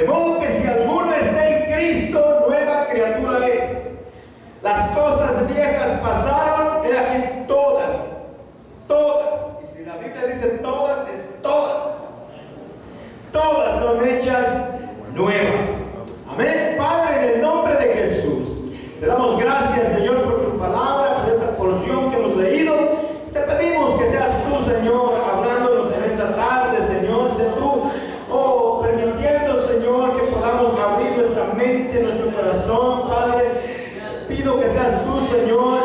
De modo que si alguno está en Cristo, nueva criatura es. Las cosas viejas pasaron, he aquí todas. Y si la Biblia dice todas, es todas. Todas son hechas nuevas. Amén. Padre, en el nombre de Jesús, te damos gracias, Señor, por tu palabra, por esta porción que hemos leído. Te pedimos que seas tú, Señor, hablándonos en esta tarde, Señor. Sé tú, permitiendo, Señor, que podamos abrir nuestra mente, nuestro corazón, Padre. Pido que seas tú, Señor,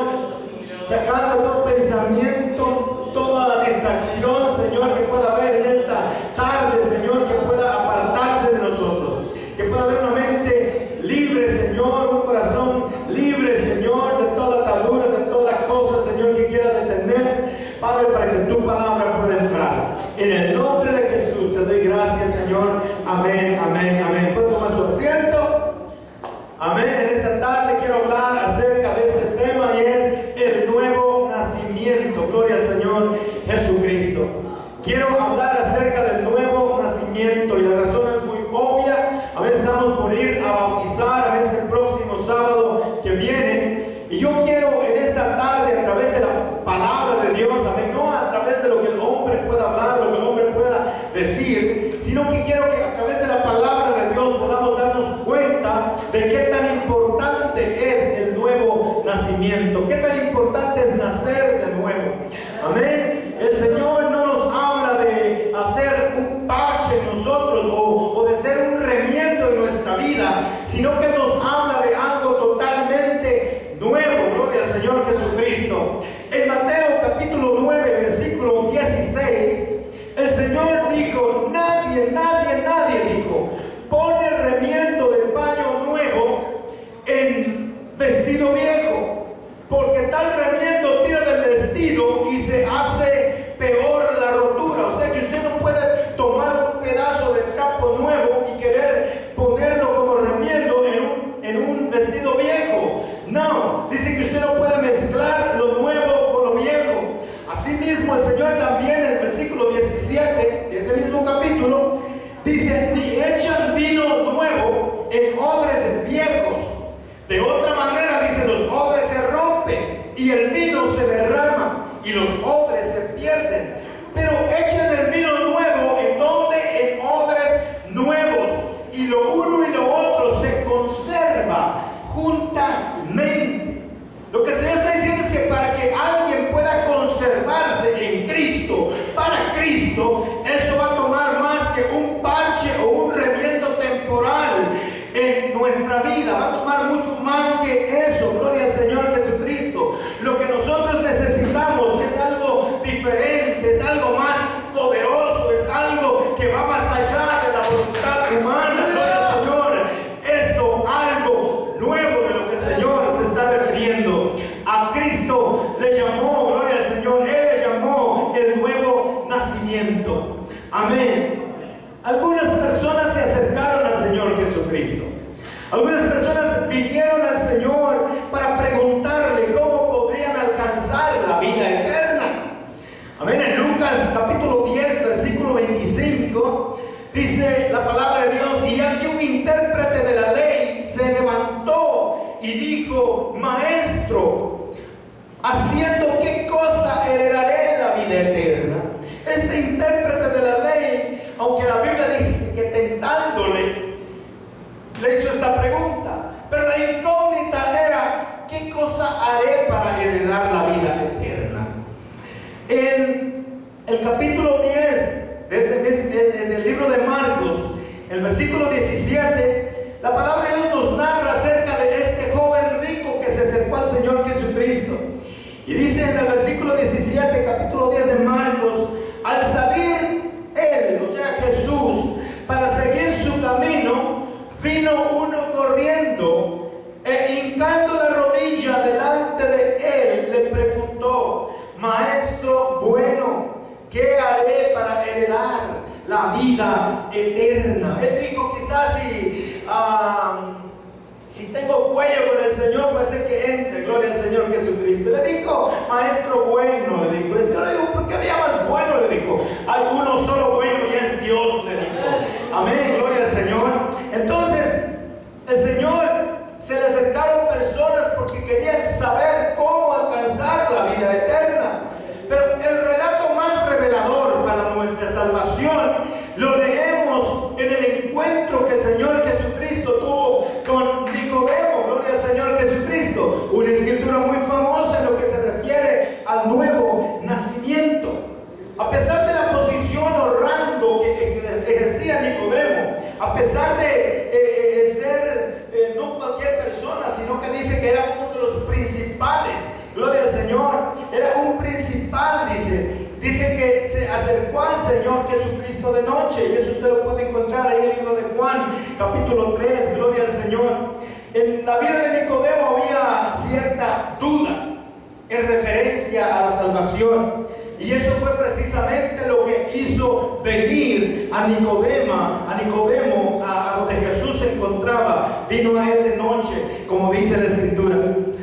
sacando todo pensamiento, toda distracción, Señor, que pueda haber en esta tarde, Señor, que pueda apartarse de nosotros. Que pueda haber una mente libre, Señor, un corazón libre, Señor, de toda atadura, de toda cosa, Señor, que quiera detener, Padre, para que tu palabra pueda entrar. En el nombre de Jesús te doy gracias, Señor. Amén, amén, amén. ¿Puede tomar su asiento? Amén. En esta tarde quiero hablar acerca de este tema y es el nuevo nacimiento. Gloria al Señor Jesucristo. Quiero hablar acerca del nuevo nacimiento y la razón es muy obvia. A veces estamos por ir a bautizar a este próximo sábado que viene. Y yo quiero en esta tarde, a través de la palabra de Dios, amén, no a través de lo que el hombre pueda hablar, lo que el hombre pueda decir, sino que quiero que a través de la palabra de Dios podamos darnos cuenta de qué tan importante es el nuevo nacimiento, qué tan importante es nacer de nuevo. Amén. El Señor no nos habla de hacer un parche en nosotros o de hacer un remiendo en nuestra vida, sino que nos habla de algo totalmente nuevo. Gloria al Señor Jesucristo. En Mateo capítulo 9, versículo 16, el Señor dijo: nadie dijo, pone remiendo de paño nuevo en vestido viejo, porque tal remiendo tira del vestido y se hace peor la rotura. O sea que usted no puede tomar un pedazo de trapo nuevo y querer ponerlo como remiendo en un vestido viejo. No, dice que usted no puede mezclar lo nuevo con lo viejo. Asimismo, el Señor también en el versículo 17 de ese mismo capítulo dice: ni echan vino nuevo en odres viejos. De otra manera, dice, los odres se rompen y el vino se derrama y los odres se pierden. Pero echan el vino nuevo, ¿en dónde? En odres nuevos, y lo uno y lo otro se conserva juntamente. Lo que el Señor está diciendo es que para que alguien pueda conservarse en Cristo, para Cristo, eso va a tomar más que un parche o un remiendo temporal en nuestra vida. Va a tomar mucho más que eso. Gloria al Señor Jesucristo. Lo que nosotros necesitamos es algo diferente, es algo más poderoso, es algo que va más allá de la voluntad humana. Gloria al Señor. Esto, algo nuevo de lo que el Señor se está refiriendo. A Cristo le llamó, gloria al Señor, Él le llamó el nuevo nacimiento. Amén. Algunas personas se acercaron al Señor Jesucristo. Algunas personas vinieron al Señor para preguntarle cómo podrían alcanzar la vida eterna. Amén. En Lucas capítulo 10, versículo 25, dice la palabra de Dios: y aquí un intérprete de la ley se levantó y dijo: maestro, ¿haciendo qué cosa heredaré la vida eterna? Este intérprete de la ley, aunque la Biblia dice que tentándole, le hizo esta pregunta, pero la incógnita era: ¿qué cosa haré para heredar la vida eterna? En el capítulo 10 del libro de Marcos, el versículo 17, la palabra de Dios nos narra acerca de este joven rico que se acercó al Señor Jesucristo. Y dice en el versículo 17, capítulo 10 de Marcos: al salir él, o sea Jesús, para seguir su camino, vino uno corriendo e hincando la rodilla delante de él, le preguntó: maestro bueno, ¿qué haré para heredar la vida eterna? Él dijo: quizás si tengo cuello con el Señor, puede ser que entre. Gloria al Señor Jesucristo. Le dijo: maestro bueno, le dijo. El Señor le dijo: ¿por qué había más bueno? Le dijo: hay uno solo bueno y es Dios, le dijo. Amén, gloria al Señor. encuentro que el Señor Jesucristo tuvo con Nicodemo, gloria al Señor Jesucristo, una escritura muy famosa en lo que se refiere al nuevo nacimiento. A pesar de la posición o rango que ejercía Nicodemo, a pesar de ser no cualquier persona, sino que dice que era uno de los principales, gloria al Señor, era un principal, dice que se acercó al Señor Jesucristo de noche, y eso usted lo puede encontrar ahí en el libro de Juan, capítulo 3, gloria al Señor. En la vida de Nicodemo había cierta duda en referencia a la salvación, y eso fue precisamente lo que hizo venir a Nicodemo, a donde Jesús se encontraba. Vino a él de noche, como dice la Escritura.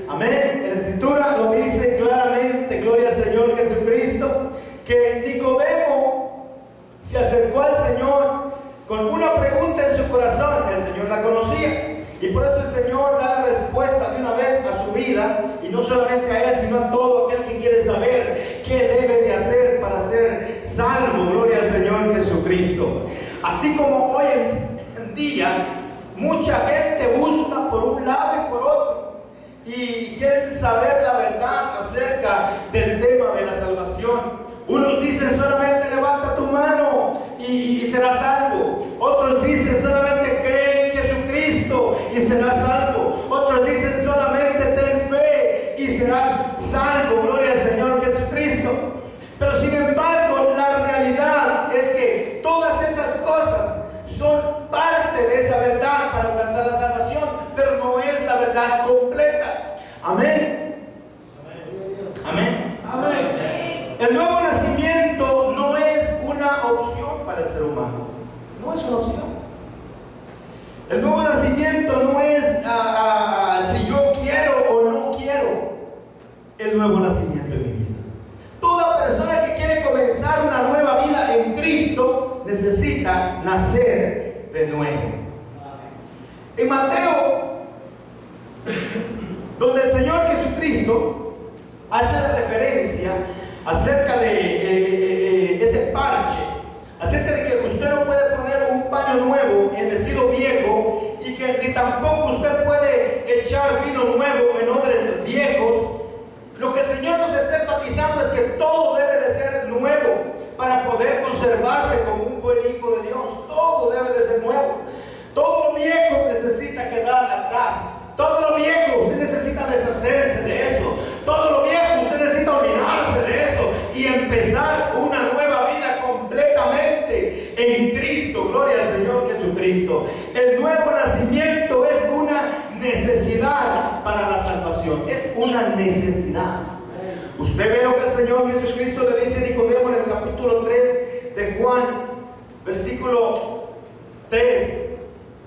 Amén. La Escritura lo dice claramente, gloria al Señor Jesucristo, que Nicodemo se acercó al Señor con una pregunta en su corazón. El Señor la conocía, y por eso el Señor da la respuesta de una vez a su vida, y no solamente a él, sino a todo aquel que quiere saber qué debe de hacer para ser salvo. Gloria al Señor Jesucristo. Así como hoy en día mucha gente busca por un lado y por otro, y quieren saber la verdad acerca del tema de la salvación. Unos dicen solamente levanta tu mano y serás salvo. Otros dicen solamente cree en Jesucristo y serás salvo. Otros dicen solamente ten fe y serás salvo. Gloria al Señor Jesucristo. Pero sin embargo, la realidad es que todas esas cosas son parte de esa verdad para alcanzar la salvación, pero no es la verdad completa. Amén. Amén. Amén. El nuevo nacimiento no es una opción para el ser humano. No es una opción. El nuevo nacimiento no es si yo quiero o no quiero el nuevo nacimiento en mi vida. Toda persona que quiere comenzar una nueva vida en Cristo necesita nacer de nuevo. En Mateo, donde el Señor Jesucristo hace la referencia acerca de ese parche, acerca de que usted no puede poner un paño nuevo en vestido viejo, y que ni tampoco usted puede echar vino nuevo en odres viejos. Lo que el Señor nos está enfatizando es que todo debe de ser nuevo para poder conservarse como un buen hijo de Dios. Todo debe de ser nuevo. Todo lo viejo necesita quedar atrás. Todo lo viejo usted necesita deshacerse de eso. Todo lo viejo usted necesita olvidarse de eso y empezar una nueva vida completamente en Cristo. Gloria al Señor Jesucristo. El nuevo nacimiento es una necesidad para la salvación. Es una necesidad. Usted ve lo que el Señor Jesucristo le dice a Nicodemo en el capítulo 3 de Juan, versículo 3.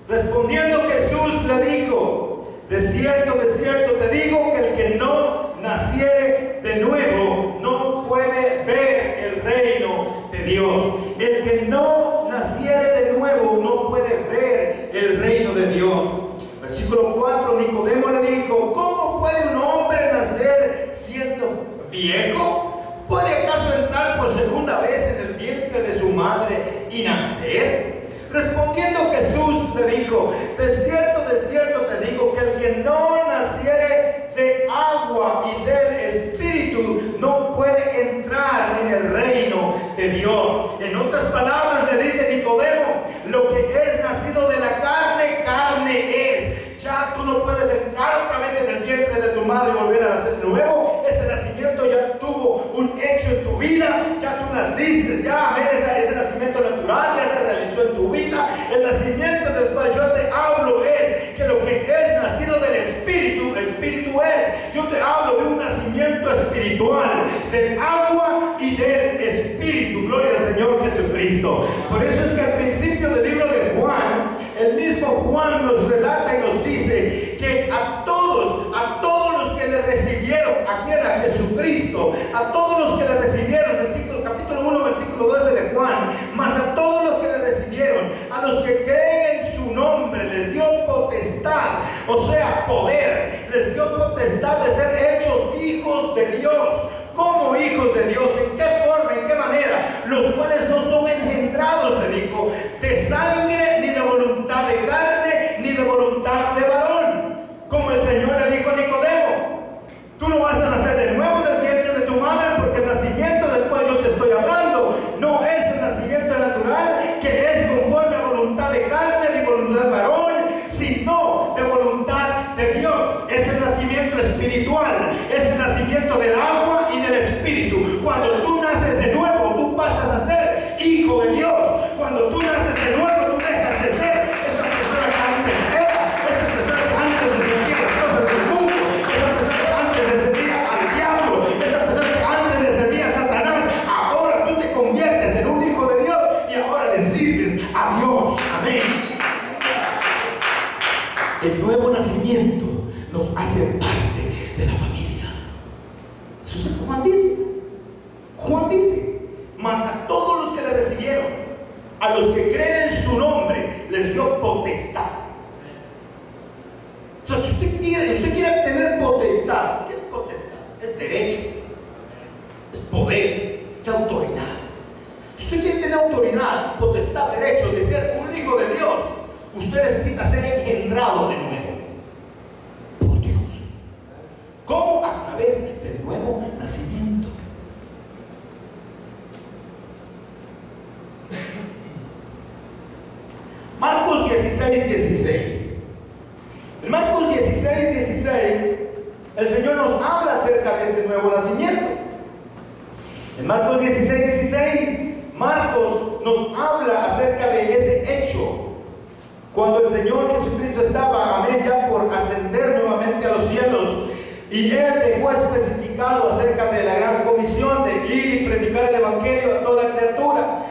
Respondiendo Jesús le dijo: de cierto te digo que el que no naciere de nuevo no puede ver el reino de Dios. El que no naciere de nuevo no puede ver el reino de Dios. Versículo 4, Nicodemo le dijo: ¿cómo puede un hombre nacer siendo viejo? ¿Puede acaso entrar por segunda vez en el vientre de su madre y nacer? Respondiendo Jesús le dijo: de cierto te digo que el que no naciere de agua y del Espíritu no puede entrar en el reino de Dios. En otras palabras le dice Nicodemo: lo que es nacido de la carne, carne es. Ya tú no puedes entrar otra vez en el vientre de tu madre y volver a nacer de nuevo. Ese nacimiento ya tuvo un hecho en tu vida, ya tú naciste, ya, amén, ese nacimiento natural ya se realizó en tu vida. El nacimiento del cual yo te hablo es que lo que es nacido del Espíritu, Espíritu es. Yo te hablo de un nacimiento espiritual, del agua y del Espíritu. Gloria al Señor Jesucristo. Por eso es que al principio del libro de Juan, el mismo Juan nos relata y nos dice que a todos los que le recibieron, aquí era Jesucristo, a todos los que le recibieron, capítulo 1, versículo 12 de Juan, más a todos los que le recibieron, a los que creen en su nombre, les dio potestad, o sea, poder, les dio potestad de ser hechos hijos de Dios. Como hijos de Dios, ¿en qué forma, en qué manera? Los cuales no son engendrados, le dijo, de sangre ni de voluntad voluntad de carne ni de voluntad de varón. Como el Señor le dijo a Nicodemo: tú no vas a nacer de nuevo del vientre de tu madre, porque el nacimiento del cual yo te estoy hablando no es el nacimiento natural, que es conforme a voluntad de carne ni voluntad de varón, sino de voluntad de Dios. Es el nacimiento espiritual, es el nacimiento del agua y del espíritu. Cuando tú naces de nuevo, tú pasas a ser hijo de Dios. Cuando tú naces de nuevo, tú dejas de ser esa persona que antes era, esa persona que antes defendía las cosas del mundo, esa persona que antes defendía al diablo, esa persona que antes le servía a Satanás. Ahora tú te conviertes en un hijo de Dios y ahora le sirves a Dios. Amén. El nuevo nacimiento nos hace parte de la familia. Eso es lo que Juan dice, mas a todos los que le recibieron, a los que creen en su nombre, les dio potestad. O sea, si usted quiere tener potestad, ¿qué es potestad? Es derecho, es poder, es autoridad. Si usted quiere tener autoridad, potestad, derecho de ser un hijo de Dios, usted necesita ser engendrado de nuevo por Dios. ¿Cómo? A través del nuevo nacimiento. Marcos 16:16. En Marcos 16:16, el Señor nos habla acerca de ese nuevo nacimiento. En Marcos 16:16, Marcos nos habla acerca de ese hecho. Cuando el Señor Jesucristo estaba, amén, ya por ascender nuevamente a los cielos, y Él dejó especificado acerca de la gran comisión de ir y predicar el Evangelio a toda criatura.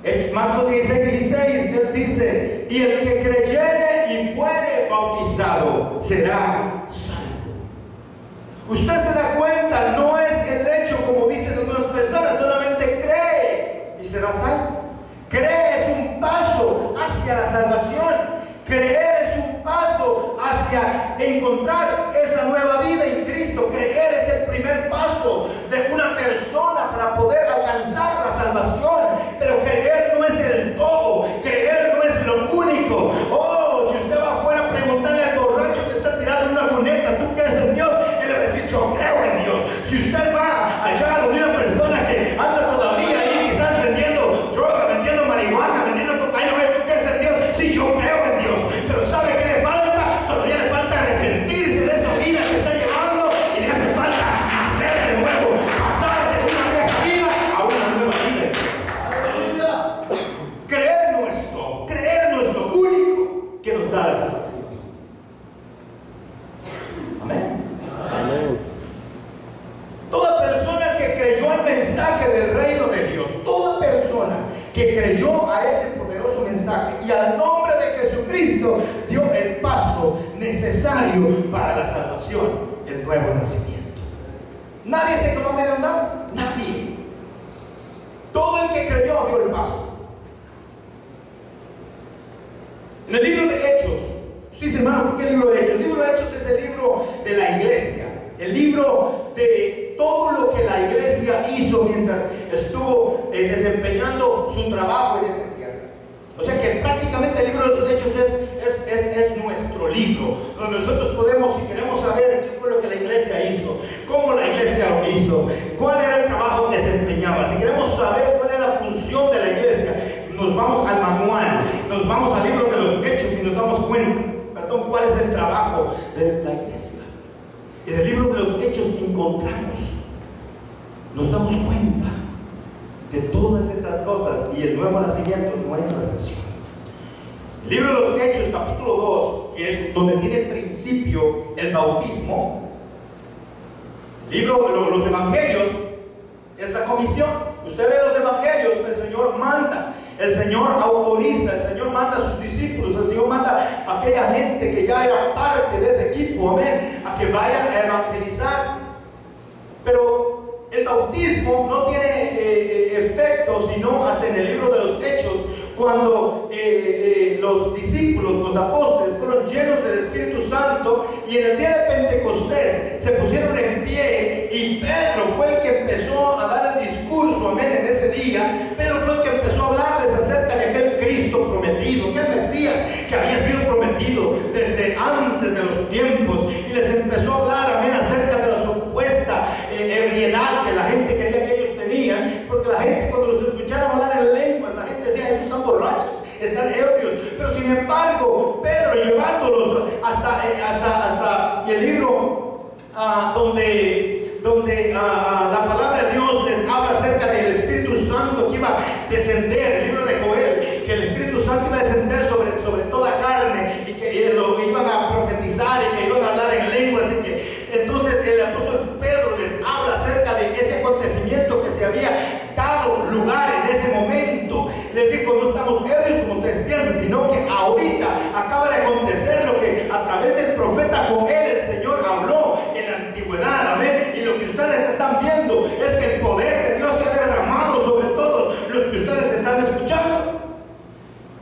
En Marcos 16:16, Él dice: y el que creyere y fuere bautizado será salvo. Usted se da cuenta, no es el hecho, como dicen algunas personas, solamente cree y será salvo. Creer es un paso hacia la salvación. Creer es un paso hacia encontrar esa nueva vida en Cristo. Creer es el primer paso de una persona para poder alcanzar la salvación. Pero creer no es el todo. Creer no es lo único. Oh, si usted va afuera a preguntarle al borracho que está tirado en una cuneta: ¿tú crees en Dios? Él le va a decir: yo creo en Dios. Si usted va allá donde una persona que anda todavía ahí quizás vendiendo droga, vendiendo marihuana, vendiendo cocaína: ¿tú crees en Dios? Sí, yo creo en Dios. Pero ¿sabe qué le falta? Todavía le falta arrepentirse de esa vida que está llevando, y le hace falta nacer de nuevo, pasar de una vieja vida a una nueva vida. Creer no es todo. Creer no es lo único que nos da la salvación. Amén. Amén. Toda persona que creyó al mensaje del reino de Dios, toda persona que creyó a este poderoso mensaje y al nombre de Jesucristo, dio el paso necesario para la salvación, el nuevo nacimiento. Nadie se quedó a medio andar, nadie. Todo el que creyó dio el paso. En el libro de Hechos, usted dice: hermano, ¿por qué el libro de Hechos? El libro de Hechos es el libro de la iglesia, el libro de todo lo que la iglesia hizo mientras estuvo desempeñando su trabajo en esta tierra. O sea que prácticamente el libro de los Hechos es nuestro libro, donde nosotros podemos, si queremos saber qué fue lo que la iglesia hizo, cómo la iglesia lo hizo, cuál era el trabajo que desempeñaba, si queremos saber cuál era la función de la iglesia, nos vamos al manual, nos vamos al libro de los Hechos y nos damos cuenta, cuál es el trabajo de la iglesia. En el libro de los Hechos nos damos cuenta de todas estas cosas, y el nuevo nacimiento no es la excepción. El libro de los Hechos, capítulo 2, que es donde tiene principio el bautismo. El libro de los evangelios es la comisión. Usted ve los evangelios, el Señor manda, el Señor autoriza, el Señor manda a sus discípulos, el Señor manda a aquella gente que ya era parte de ese equipo, amén, a que vayan a evangelizar. Pero el bautismo no tiene efecto sino hasta en el libro de los Hechos, cuando los discípulos, los apóstoles, fueron llenos del Espíritu Santo, y en el día de Pentecostés se pusieron en pie, y Pedro fue el que empezó a dar el discurso, amén, en ese día. Pedro fue el que empezó a hablarles acerca de aquel Cristo prometido, aquel Mesías que luego Pedro llevándolos hasta el libro donde la palabra de Dios les habla acerca del Espíritu Santo que iba a descender, el libro de Joel, que el Espíritu Santo iba a descender sobre toda carne y que lo iban a profetizar y que iban a hablar en lenguas. Y que entonces el apóstol Pedro les habla acerca de ese acontecimiento que se había dado lugar en ese momento. Les dijo: no estamos ebrios como ustedes piensan, sino que ahorita acaba de acontecer lo que a través del profeta Joel el Señor habló en la antigüedad. Amén. Y lo que ustedes están viendo es que el poder de Dios se ha derramado sobre todos los que ustedes están escuchando.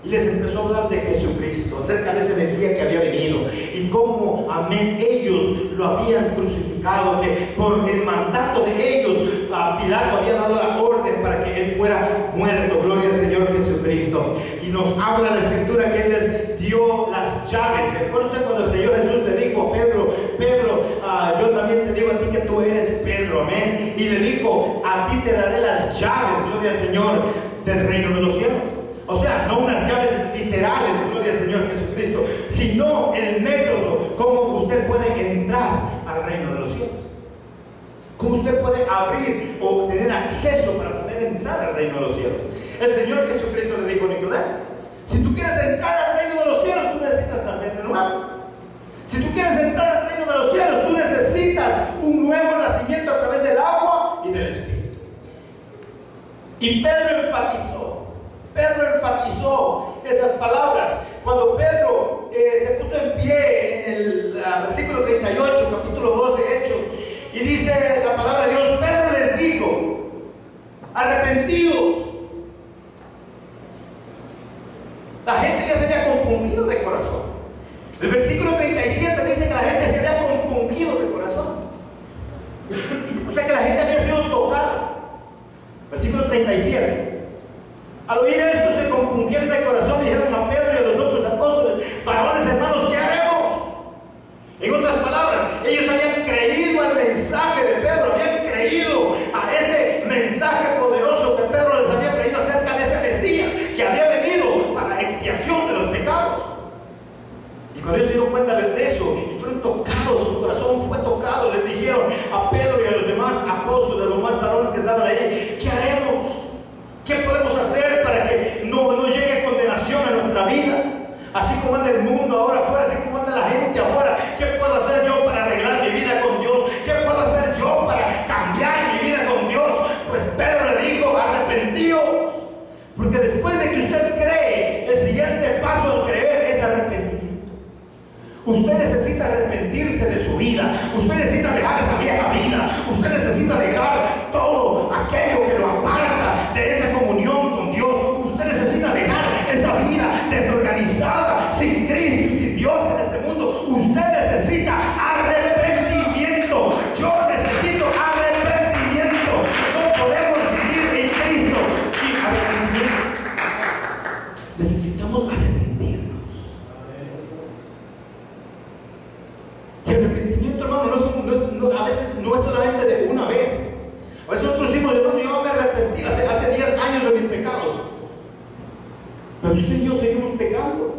Y les empezó a hablar de Jesucristo, acerca de ese Mesías que había venido y cómo, amén, ellos lo habían crucificado, que por el mandato de ellos a Pilato había dado la orden para que él fuera muerto. Gloria al Señor Jesucristo. Y nos habla la Escritura que él les dio las llaves. ¿Recuerda usted cuando el Señor Jesús le dijo a Pedro: yo también te digo a ti que tú eres Pedro, amén? Y le dijo: a ti te daré las llaves, gloria al Señor, del reino de los cielos. O sea, no unas llaves literales, gloria al Señor Jesucristo, sino el método como usted puede entrar al reino de los cielos. Cómo usted puede abrir o tener acceso para poder entrar al reino de los cielos. El Señor Jesucristo le dijo a Nicodemo: si tú quieres entrar al reino de los cielos, tú necesitas nacer de nuevo. Si tú quieres entrar al reino de los cielos, tú necesitas un nuevo nacimiento a través del agua y del Espíritu. Y Pedro enfatizó esas palabras cuando Pedro se puso en pie en el versículo 38, capítulo 2 de Hechos, y dice la palabra de Dios: Pedro les dijo: arrepentíos. La gente ya se había compungido de corazón. El versículo 37 dice que la gente se había compungido de corazón. O sea que la gente había sido tocada. Versículo 37. Al oír esto se compungieron de corazón y dijeron a Pedro y a los otros apóstoles: varones hermanos, ¿qué haremos? En otras palabras, ellos habían creído al mensaje de Pedro, habían creído a ese mensaje poderoso que Pedro les había traído acerca de ese Mesías que había venido para expiación de los pecados. Y cuando ellos se dieron cuenta de eso y fueron tocados, su corazón fue tocado, les dijeron a Pedro y a los demás apóstoles, a los más varones que estaban ahí: ¿qué haremos? ¿Qué podemos hacer para que no llegue condenación a nuestra vida? Así como anda el mundo ahora afuera, así como anda la gente afuera, ¿qué puedo hacer yo para arreglar mi vida con Dios? ¿Qué puedo hacer yo para cambiar mi vida con Dios? Pues Pedro le dijo: arrepentíos. Porque después de que usted cree, el siguiente paso al creer es arrepentimiento. Usted necesita arrepentirse de su vida. Usted necesita dejar esa vieja vida. Usted necesita dejar todo aquello que lo aparta de esa comunión con Dios. Usted necesita dejar esa vida desorganizada, sin Cristo y sin Dios en este mundo. Usted necesita arrepentimiento. Yo necesito arrepentimiento. No podemos vivir en Cristo sin arrepentimiento. Necesitamos arrepentirnos. Y el arrepentimiento, hermano, a veces no es solamente de una vez. A veces nosotros decimos: hermano, yo me arrepentí hace 10 años de mis pecados. Pero usted y yo seguimos pecando.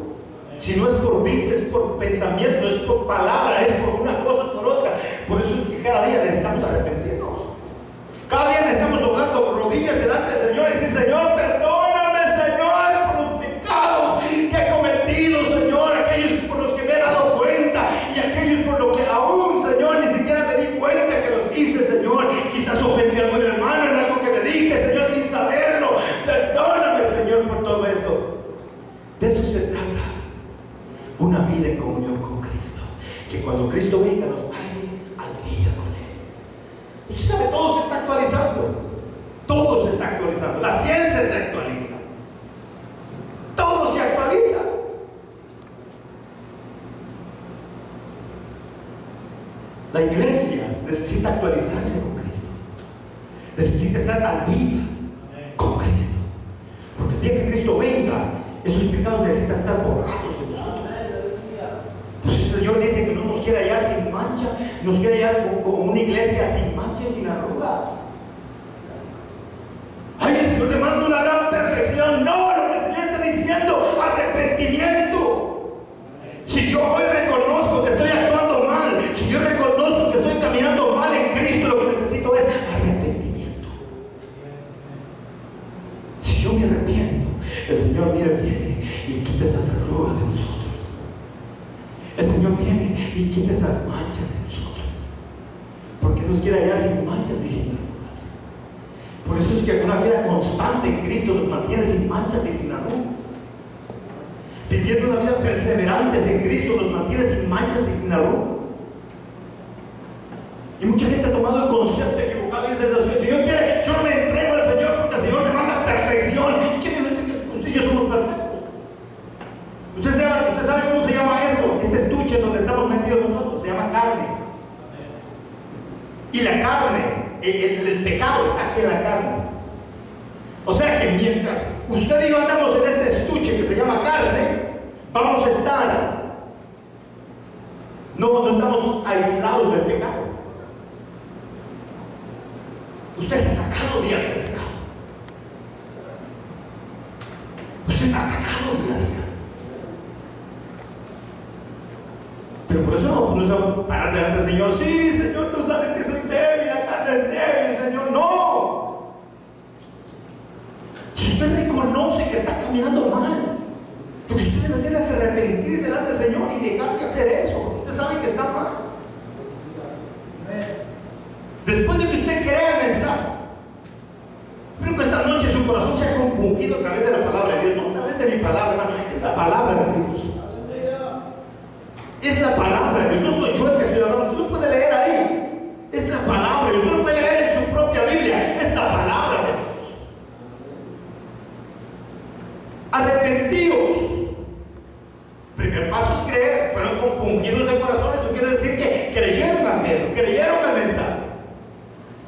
Si no es por vista, es por pensamiento, es por palabra, es por una cosa, por otra. Por eso es que cada día necesitamos arrepentirnos. Cada día necesitamos doblando rodillas delante del Señor y decir: Señor, perdóname, Señor, por los pecados que he cometido, Señor, aquellos por los que me he dado cuenta y aquellos por los que aún, Señor, ni siquiera me di cuenta que los hice, Señor. Quizás ofendí a algún hermano en algo que le dije, Señor, sin saberlo. Perdóname, Señor, por todo eso. De eso se trata. Una vida en comunión con Cristo. Que cuando Cristo venga nos halle al día con Él. Usted sabe, todo se está actualizando. Todo se está actualizando. La ciencia se actualiza. Todo se actualiza. La iglesia necesita actualizarse con Cristo. Necesita estar al día con Cristo. Porque el día que Cristo venga, esos pecados necesitan estar borrados de nosotros. Pues el Señor dice que no nos quiere hallar sin mancha, nos quiere hallar como una iglesia sin mancha y sin arruga. Ay, el Señor demanda una gran perfección. No, lo que el Señor está diciendo: arrepentimiento. Señor viene y quita esas manchas de nosotros, porque nos quiere hallar sin manchas y sin arrugas. Por eso es que una vida constante en Cristo nos mantiene sin manchas y sin arrugas. Viviendo una vida perseverantes en Cristo nos mantiene sin manchas y sin arrugas. Y mucha gente ha tomado el concepto equivocado y dice: si Dios quiere, yo me entrego al Señor porque el Señor demanda perfección. ¿Y qué dice usted y yo somos perfectos? Usted sabe cómo se llama esto, este estuche donde estamos metidos nosotros, se llama carne. Y la carne, el pecado está aquí en la carne. O sea que mientras usted y yo andamos en este estuche que se llama carne, vamos a estar, no estamos aislados del pecado. Usted es atacado día a día del pecado. Usted es atacado día a día. Pero por eso no se va a parar delante del Señor. Sí, Señor, tú sabes que soy débil, la carne es débil, Señor. No. Si usted reconoce que está caminando mal, lo que usted debe hacer es arrepentirse delante del Señor y dejar de hacer eso. Usted sabe que está mal. Después de que usted crea el mensaje, espero que esta noche su corazón sea compungido a través de la palabra de Dios, no a través de mi palabra, hermano, es la palabra de Dios. Es la palabra de Dios, no soy yo el que estoy hablando. Usted lo puede leer ahí. Es la palabra de Dios, usted lo puede leer en su propia Biblia. Es la palabra de Dios. Arrepentíos. Primer paso es creer. Fueron compungidos de corazón. Eso quiere decir que creyeron a Pedro, creyeron al mensaje.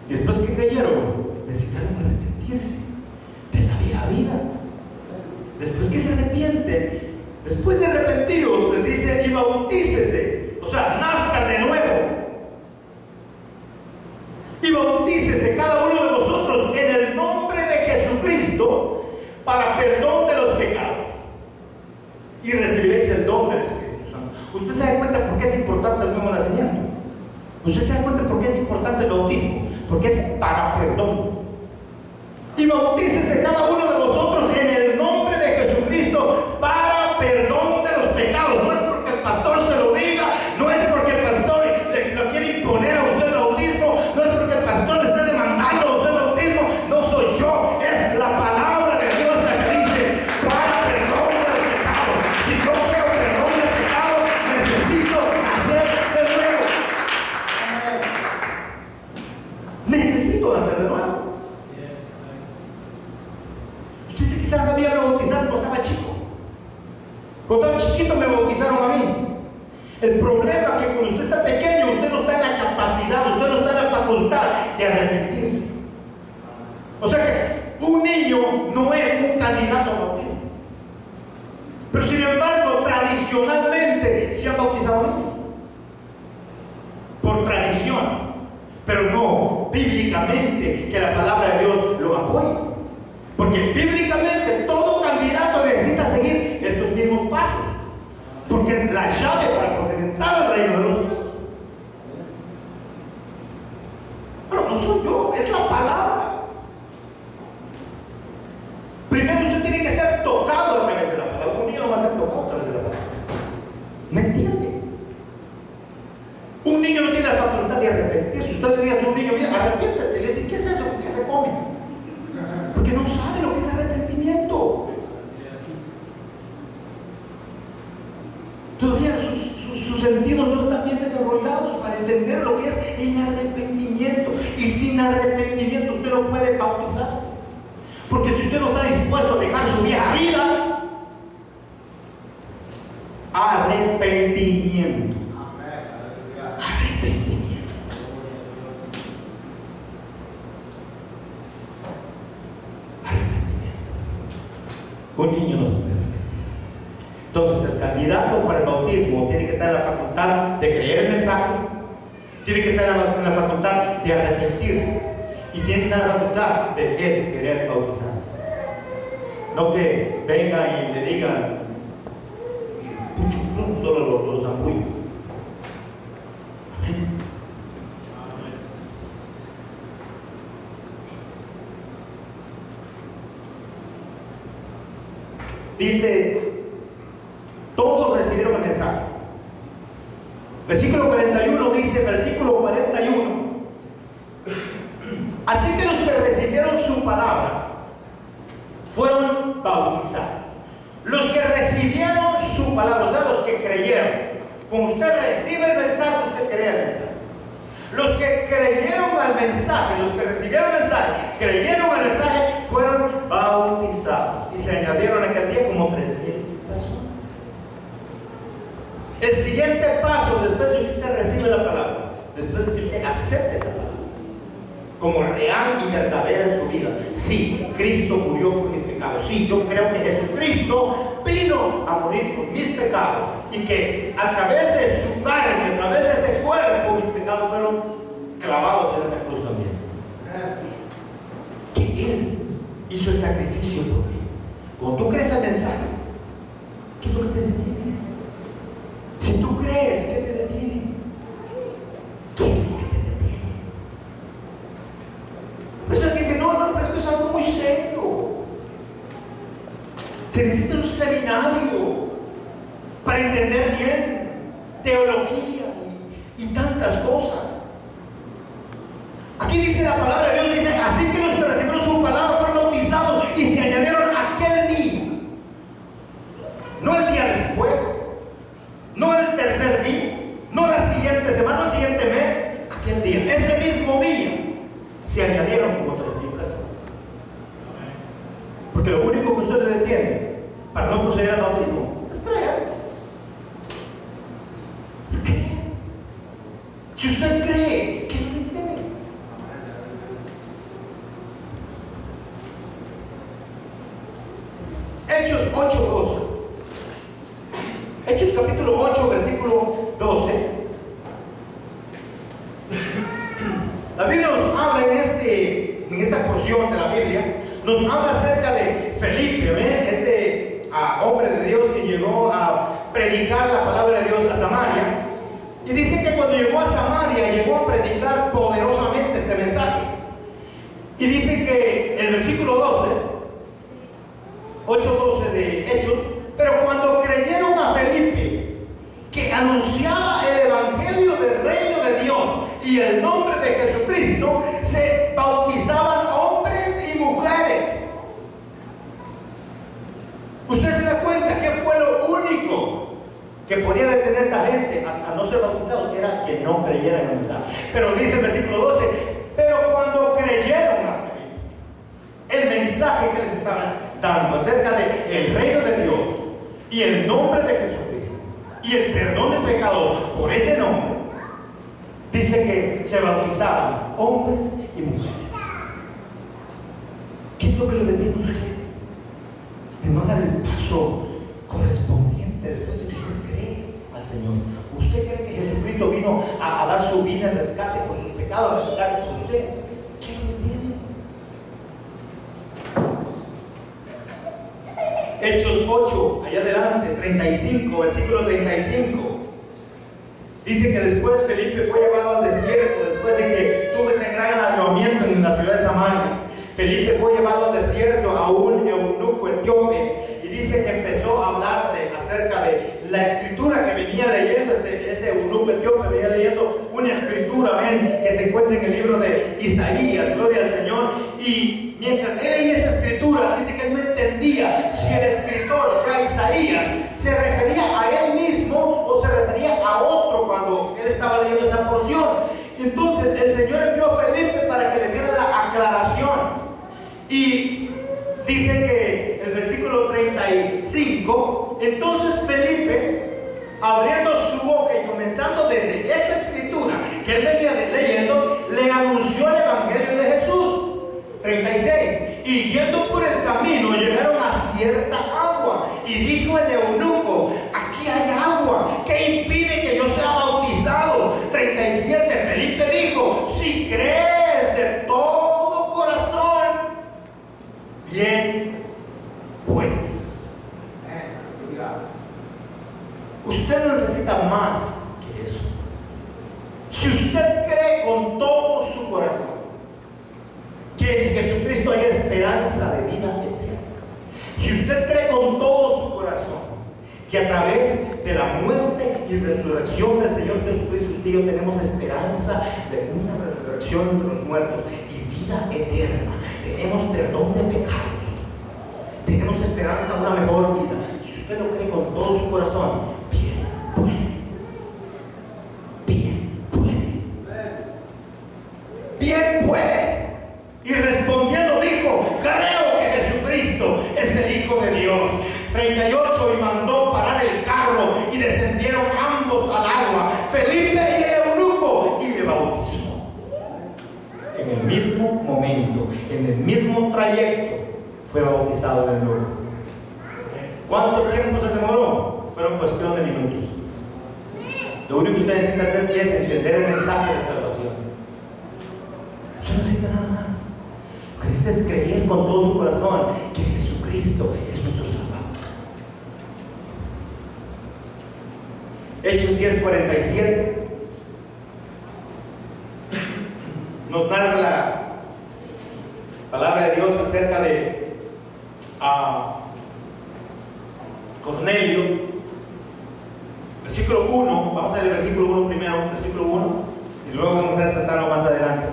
Y después que creyeron, necesitaron arrepentirse de esa vieja vida. Después que se arrepienten, después de arrepentidos, les dice: y bautícese. O sea, nazcan de nuevo. Y bautícese cada uno de vosotros en el nombre de Jesucristo para perdón de los pecados. Y recibiréis el don del Espíritu Santo. ¿Usted se da cuenta por qué es importante el nuevo nacimiento? ¿Usted se da cuenta por qué es importante el bautismo? Porque es para perdón. Y bautícese cada uno de vosotros en el nombre de Jesucristo para perdón de los pecados. No es porque el pastor se lo diga, no es porque el pastor lo quiere imponer a usted el bautismo, no es porque el pastor le esté demandando a usted el bautismo. No soy yo, es la palabra de Dios la que dice: para perdón de los pecados. Si yo quiero perdón de pecados, necesito nacer de nuevo. Necesito nacer de nuevo. Usted dice: quizás a mí me bautizaron cuando estaba chico. Cuando estaba chiquito me bautizaron a mí. El problema es que cuando usted está pequeño, usted no está en la capacidad, usted no está en la facultad de arrepentirse. O sea que un niño no es un candidato al bautismo. Pero sin embargo, tradicionalmente se han bautizado niños. Por tradición. Pero no bíblicamente, que la palabra de Dios lo apoya. Porque bíblicamente todo candidato necesita seguir estos mismos pasos, porque es la llave para poder entrar al reino de los cielos. Bueno, no soy yo, es la palabra. Primero usted tiene que ser tocado a través de la palabra. Un niño no va a ser tocado a través de la palabra. ¿Me entiende? Un niño no tiene la facultad de arrepentirse. Usted le dice a un niño: mira, arrepiéntete. Le dice: ¿qué es eso? ¿Qué se come? Porque no sabe lo que es arrepentimiento. Todavía sus sentidos no están bien desarrollados para entender lo que es el arrepentimiento. Y sin arrepentimiento usted no puede bautizarse. Porque si usted no está dispuesto a dejar su vieja vida, arrepentimiento. Arrepentimiento. Un niño no se puede arrepentir. Entonces, el candidato para el bautismo tiene que estar en la facultad de creer el mensaje, tiene que estar en la facultad de arrepentirse y tiene que estar en la facultad de él querer bautizarse. No que vengan y le digan: pucho, solo los apoyo. Amén. Dice: todos recibieron el mensaje. Versículo 41 dice, versículo 41. Así que los que recibieron su palabra fueron bautizados. Los que recibieron su palabra, o sea, los que creyeron. Cuando usted recibe el mensaje, usted cree el mensaje. Los que creyeron al mensaje, los que recibieron el mensaje, creyeron al mensaje, fueron bautizados. Y se añadieron aquel día como 3,000 personas. El siguiente paso, después de que usted recibe la palabra, después de que usted acepte esa palabra como real y verdadera en su vida. Sí, Cristo murió por mis pecados. Sí, yo creo que Jesucristo vino a morir por mis pecados y que a través de su carne, a través de ese cuerpo, mis pecados fueron clavados en esa cruz también. Que Él hizo el sacrificio por mí. Cuando tú crees el mensaje, ¿qué es lo que te detiene? Si tú crees, ¿qué te detiene? ¿Qué es lo que te detiene? Por eso dice, no, pero es que es algo muy serio. Se necesita un seminario para entender bien teología y tantas cosas. Aquí dice la palabra de Dios, dice, así que los que recibieron su palabra fueron bautizados y se añadieron aquel día. No el día después, no el tercer día, no la siguiente semana, no el siguiente mes, aquel día, ese mismo día, se añadieron como 3,000 personas. Porque lo único que usted le detiene para no proceder al bautismo es creer. Es creer. Si usted cree, ¿qué le detiene? Hechos 8:12. Hechos capítulo 8, versículo 12. La Biblia nos habla en esta porción de la Biblia, nos habla acerca de Felipe, este hombre de Dios que llegó a predicar la palabra de Dios a Samaria. Y dice que cuando llegó a Samaria, llegó a predicar poderosamente este mensaje. Y dice que el versículo 12, 8:12 de Hechos, pero cuando creyeron a Felipe, que anunciaba el evangelio del reino de Dios y el nombre de Jesucristo, se bautizaban hombres y mujeres. ¿Usted se da cuenta que fue lo único que podía detener a esta gente a no ser bautizados? Que era que no creyeran en el mensaje. Pero dice el versículo 12, pero cuando creyeron a Felipe, el mensaje que les estaba dando acerca del reino de Dios y el nombre de Jesucristo y el perdón de pecados por ese nombre, dice que se bautizaban hombres y mujeres. ¿Qué es lo que le detiene a usted de no dar el paso correspondiente después de que usted cree al Señor? ¿Usted cree que Jesucristo vino a dar su vida en rescate por sus pecados, en rescate por usted? ¿Qué lo detiene? Hechos 8, allá adelante, 35, versículo 35. Dice que después Felipe fue llevado al desierto, después de que tuvo ese gran avivamiento en la ciudad de Samaria. Felipe fue llevado al desierto a un eunuco etíope y dice que empezó a hablarle acerca de la escritura que venía leyendo. Ese eunuco etíope venía leyendo una escritura, que se encuentra en el libro de Isaías, gloria al Señor. Y mientras él leía esa escritura, dice que él no entendía si el escritor, o sea Isaías, se refería a él mismo o se refería a otro cuando él estaba leyendo esa porción. Entonces el Señor envió a Felipe para que le diera la aclaración. Y dice que el versículo 35, entonces Felipe, abriendo su boca y comenzando desde esa escritura que él venía leyendo, le anunció el evangelio de Jesús. 36, y yendo por el camino llegaron a cierta agua y dijo el eunuco, aquí hay agua, ¿qué impide que yo sea bautizado? 37, Felipe dijo, si crees de todo corazón, bien puedes. Usted no necesita más que eso. Si usted cree con todo su corazón que en Jesucristo hay esperanza de vida eterna, si usted cree con todo su corazón que a través de la muerte y resurrección del Señor Jesucristo, usted y yo tenemos esperanza de una resurrección de los muertos y vida eterna. Tenemos perdón de pecados, tenemos esperanza de una mejor vida. Si usted lo cree con todo su corazón, bien puede. Bien puedes. Y respondiendo dijo: creo que Jesucristo es el Hijo de Dios. 38, y mandó parar el carro y descendieron ambos al agua, Felipe y el eunuco, y le bautizó. En el mismo momento, en el mismo trayecto, fue bautizado el eunuco. ¿Cuánto tiempo se demoró? Fueron cuestión de minutos. Lo único que usted necesita hacer es entender el mensaje de salvación. Usted no necesita nada más. Lo que necesita es creer con todo su corazón que Jesucristo es nuestro Salvador. Hechos 10:47 nos narra la palabra de Dios acerca de Cornelio. Versículo 1, vamos a leer el versículo 1 primero, versículo 1, y luego vamos a tratarlo más adelante.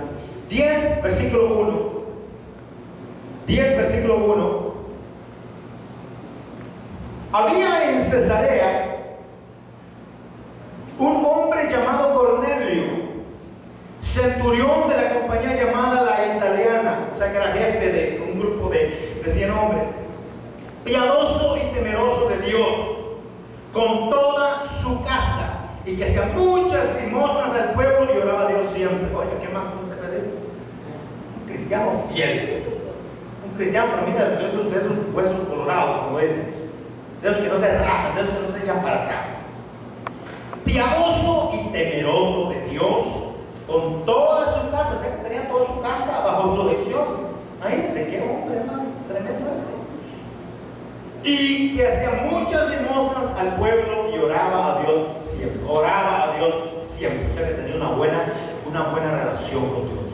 10, versículo 1. 10, versículo 1. Había en Cesarea un hombre llamado Cornelio, centurión de la compañía llamada la Italiana, o sea que era jefe de un grupo de 100 hombres, piadoso y temeroso de Dios, con toda su casa, y que hacía muchas limosnas al pueblo y oraba a Dios siempre. Oye, ¿qué más usted pedir? Un cristiano fiel, un cristiano, pero mira, de esos huesos colorados, como dicen, de esos que no se rajan, de esos que no se echan para atrás. Piadoso y temeroso de Dios, con toda su casa, o sea que tenía toda su casa bajo su dirección. Imagínense qué hombre más tremendo este. Y que hacía muchas limosnas al pueblo y oraba a Dios siempre. Oraba a Dios siempre. O sea que tenía una buena relación con Dios.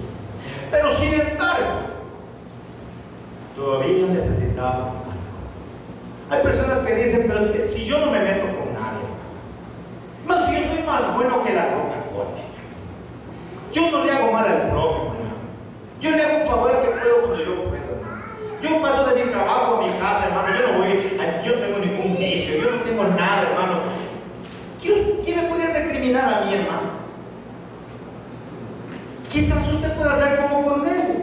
Pero sin embargo, todavía necesitaba algo. Hay personas que dicen: pero es que si yo no me meto con nadie, más si yo soy más bueno que la Coca-Cola, yo no le hago mal al prójimo, yo le hago un favor al que puedo cuando yo puedo. Yo paso de mi trabajo a mi casa, hermano. Yo no tengo ningún vicio, yo no tengo nada, hermano. ¿Quién me puede recriminar a mí, hermano? Quizás usted pueda ser como Cornelio,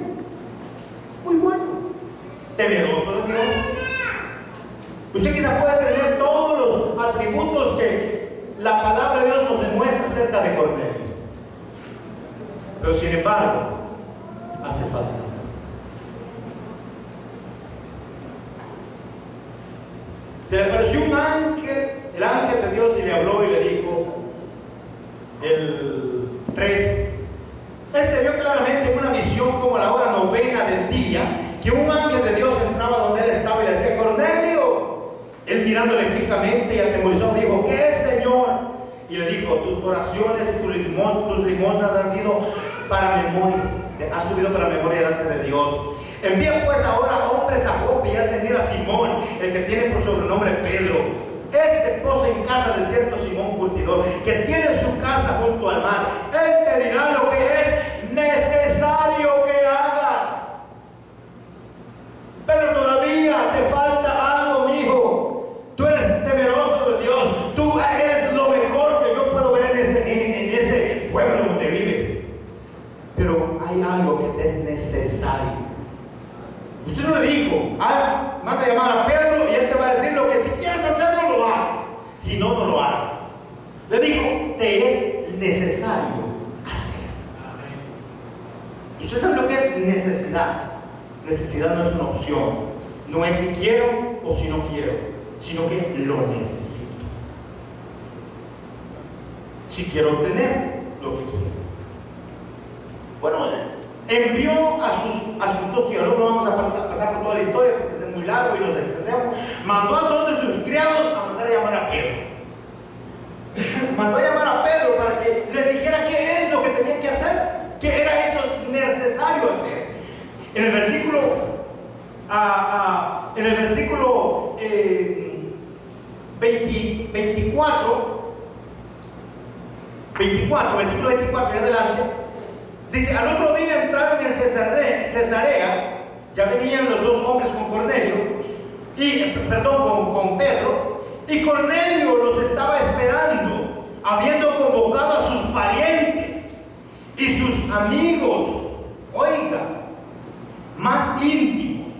muy bueno, temeroso de Dios. Usted quizás pueda tener todos los atributos que la palabra de Dios nos muestra acerca de Cornelio, pero sin embargo, hace falta. Se le apareció un ángel, el ángel de Dios, y le habló y le dijo, el 3, vio claramente en una visión como la hora novena del día, que un ángel de Dios entraba donde él estaba y le decía: Cornelio. Él mirándole fijamente y atemorizado dijo: ¿qué es, Señor? Y le dijo: tus oraciones y tus limosnas han sido para memoria, han subido para memoria delante de Dios. Envía pues ahora hombres a Jope y haz venir a Simón, el que tiene por sobrenombre Pedro. Este posa en casa del cierto Simón curtidor, que tiene su casa junto al mar. Él te dirá lo que es necesario que hagas. Pero todavía te falta algo, mi hijo. Tú eres temeroso de Dios. Tú eres lo mejor que yo puedo ver en este pueblo donde vives. Pero hay algo que te es necesario. Usted no le dijo: manda a llamar a Pedro y él te va a decir lo que si quieres hacerlo, lo haces. Si no, no lo hagas. Le dijo: te es necesario hacer. Usted sabe lo que es necesidad. Necesidad no es una opción. No es si quiero o si no quiero, sino que lo necesito. Si quiero obtener lo que quiero. Bueno, envió a sus dos criados. No vamos a pasar por toda la historia porque es muy largo y nos extendemos. Mandó a dos de sus criados a mandar a llamar a Pedro. Mandó a llamar a Pedro para que les dijera qué es lo que tenían que hacer, qué era eso necesario hacer. En el versículo 24, versículo 24 y adelante, dice: al otro día entraron en Cesarea, ya venían los dos hombres con Cornelio, con Pedro, y Cornelio los estaba esperando, habiendo convocado a sus parientes y sus amigos, oiga, más íntimos.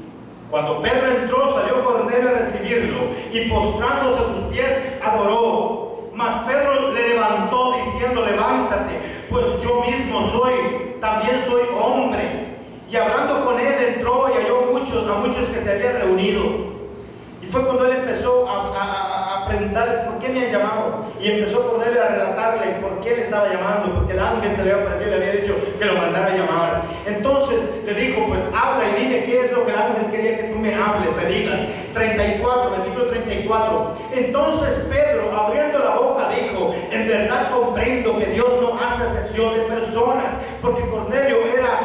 Cuando Pedro entró, salió Cornelio a recibirlo, y postrándose a sus pies, adoró. Mas Pedro le levantó diciendo: levántate, pues yo mismo también soy hombre. Y hablando con él, entró y halló a muchos que se habían reunido. Y fue cuando él empezó a preguntarles: ¿por qué me han llamado? Y empezó Cornelio a relatarle por qué le estaba llamando, porque el ángel se le había aparecido y le había dicho que lo mandara a llamar. Entonces le dijo: pues habla y dime qué es lo que el ángel quería que tú me hables, me digas. 34, versículo 34. Entonces Pedro, abriendo la boca, dijo: en verdad comprendo que Dios no hace acepción de personas, porque Cornelio era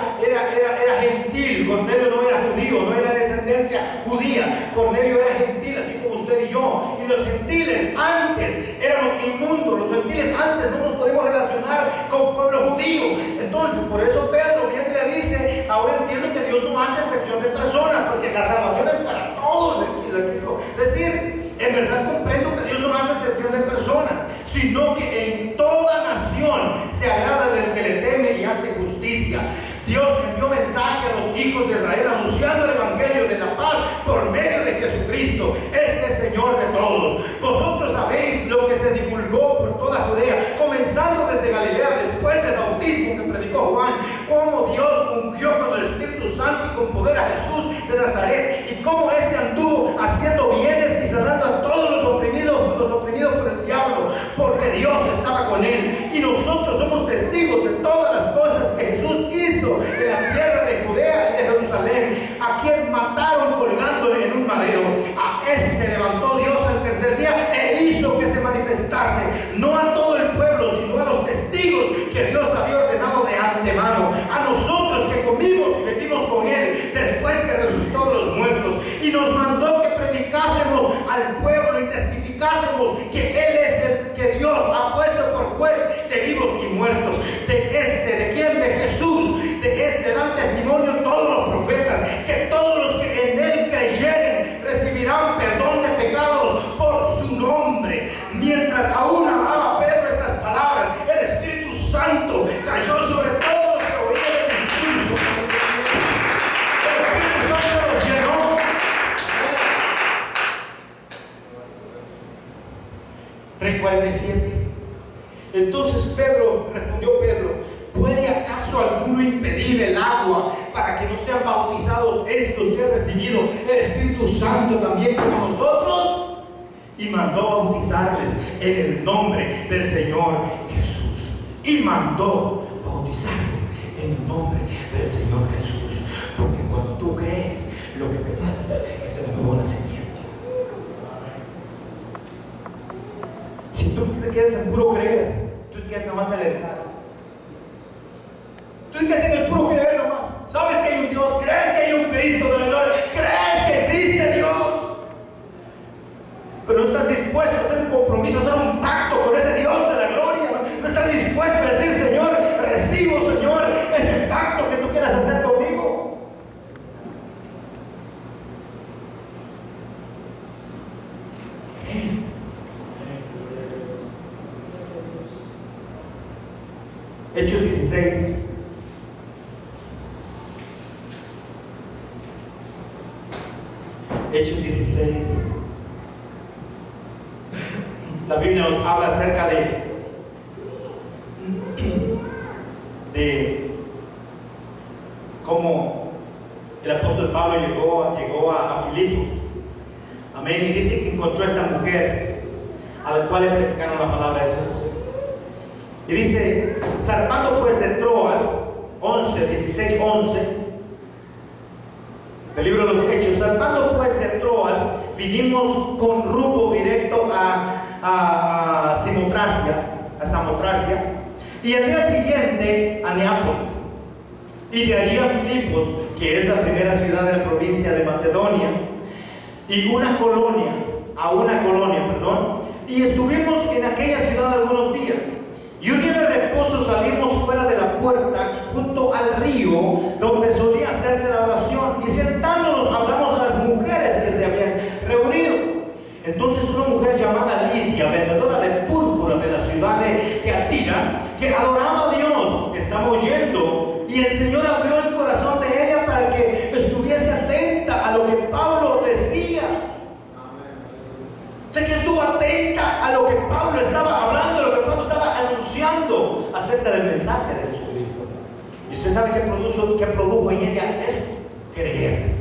gentil. Cornelio no era judío, no era de descendencia judía. Cornelio era gentil, así como usted y yo. Y los gentiles antes éramos inmundos. Los gentiles antes no nos podemos relacionar con pueblo judío. Entonces, por eso Pedro viene y le dice: ahora entiendo que Dios no hace excepción de personas, porque la salvación es para todos. Le quiso decir: en verdad comprendo que Dios no hace excepción de personas, sino que en toda nación se agrada del que le teme y hace justicia. Dios envió mensaje a los hijos de Israel anunciando el evangelio de la paz por medio de Jesucristo, este Señor de todos. Vosotros sabéis lo que se divulgó por toda Judea, comenzando desde Galilea después del bautismo que predicó Juan, cómo Dios ungió con el Espíritu Santo y con poder a Jesús de Nazaret, y cómo éste anduvo haciendo bienes y sanando a todos los oprimidos por el diablo, porque Dios estaba con él. Y nosotros somos testigos de todas las cosas que Jesús hizo en la tierra de Judea y de Jerusalén, a quien mataron colgándole en un madero. A este levantó Dios al tercer día e hizo que se manifestase, no a todo el pueblo, sino a los testigos que Dios había ordenado de antemano, a nosotros que comimos y bebimos con él después que resucitó de los muertos, y nos mandó que predicásemos al pueblo y testificásemos que él es el que Dios ha puesto por juez de vivos y muertos. ¿De quién? De Jesús. De este dan testimonio todos los profetas, que todos los que en él creyeren recibirán perdón de pecados por su nombre. Mientras aún hablaba Pedro estas palabras, el Espíritu Santo cayó sobre todos los que oían el discurso. El Espíritu Santo los llenó. 3:47. Entonces respondió Pedro: ¿puede acaso alguno impedir el agua para que no sean bautizados estos que han recibido el Espíritu Santo también como nosotros? Y mandó bautizarles en el nombre del Señor Jesús. Y mandó bautizarles en el nombre del Señor Jesús. Porque cuando tú crees, lo que te falta es el nuevo nacimiento. Si tú te quedas en puro creer, tú te quedas nomás en la entrada. Tú te quedas en el puro creer nomás. Sabes que hay un Dios, crees que hay un Cristo de la gloria, crees que existe Dios, pero no estás dispuesto a hacer un compromiso, a hacer un pacto con ese Dios de la gloria. No estás dispuesto a decir: Señor, recibo, Señor, ese pacto que tú quieras hacer conmigo. Hechos 16. Hechos 16. La Biblia nos habla acerca de cómo el apóstol Pablo llegó a Filipos. Amén. Y dice que encontró a esta mujer a la cual le predicaron la palabra de Dios. Y dice: zarpando pues de Troas, 16:11, del libro de los Hechos, zarpando pues de Troas, vinimos con rumbo directo a Samotracia, y al día siguiente a Neápolis, y de allí a Filipos, que es la primera ciudad de la provincia de Macedonia, y a una colonia, y estuvimos en aquella ciudad algunos días. Y un día de reposo salimos fuera de la puerta junto al río donde solía hacerse la oración, y sentándonos hablamos a las mujeres que se habían reunido. Entonces una mujer llamada Lidia, vendedora de púrpura de la ciudad de Teatira, que adoraba a Dios, estaba oyendo, y el Señor abrió el corazón de ella para que estuviese atenta a lo que Pablo decía. Sé que estuvo atenta a lo que Pablo estaba hablando, a lo que Pablo estaba anunciando acerca del mensaje de Jesucristo. Y usted sabe qué produjo en ella eso: creer.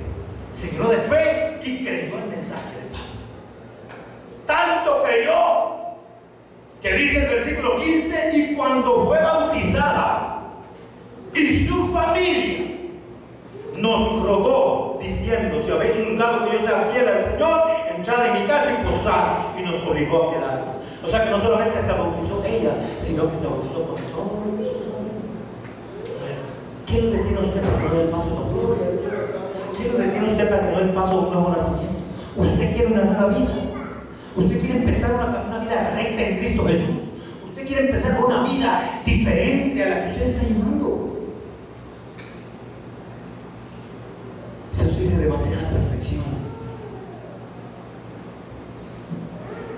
Se llenó de fe y creyó el mensaje de Pablo. Tanto creyó que dice el versículo 15: y cuando fue bautizada y su familia nos rogó diciendo: si habéis juzgado que yo sea fiel al Señor, entrad en mi casa y posad, y nos obligó a quedarnos. O sea que no solamente se bautizó ella, sino que se bautizó con todos sus amigos. ¿Quién lo detiene a usted para que no dé el paso a otro? ¿Quién lo detiene a usted para que no dé el paso a un nuevo nacimiento? Usted quiere una nueva vida. Usted quiere empezar una vida recta en Cristo Jesús. Usted quiere empezar una vida diferente a la que usted está llevando. Se usted dice demasiada perfección.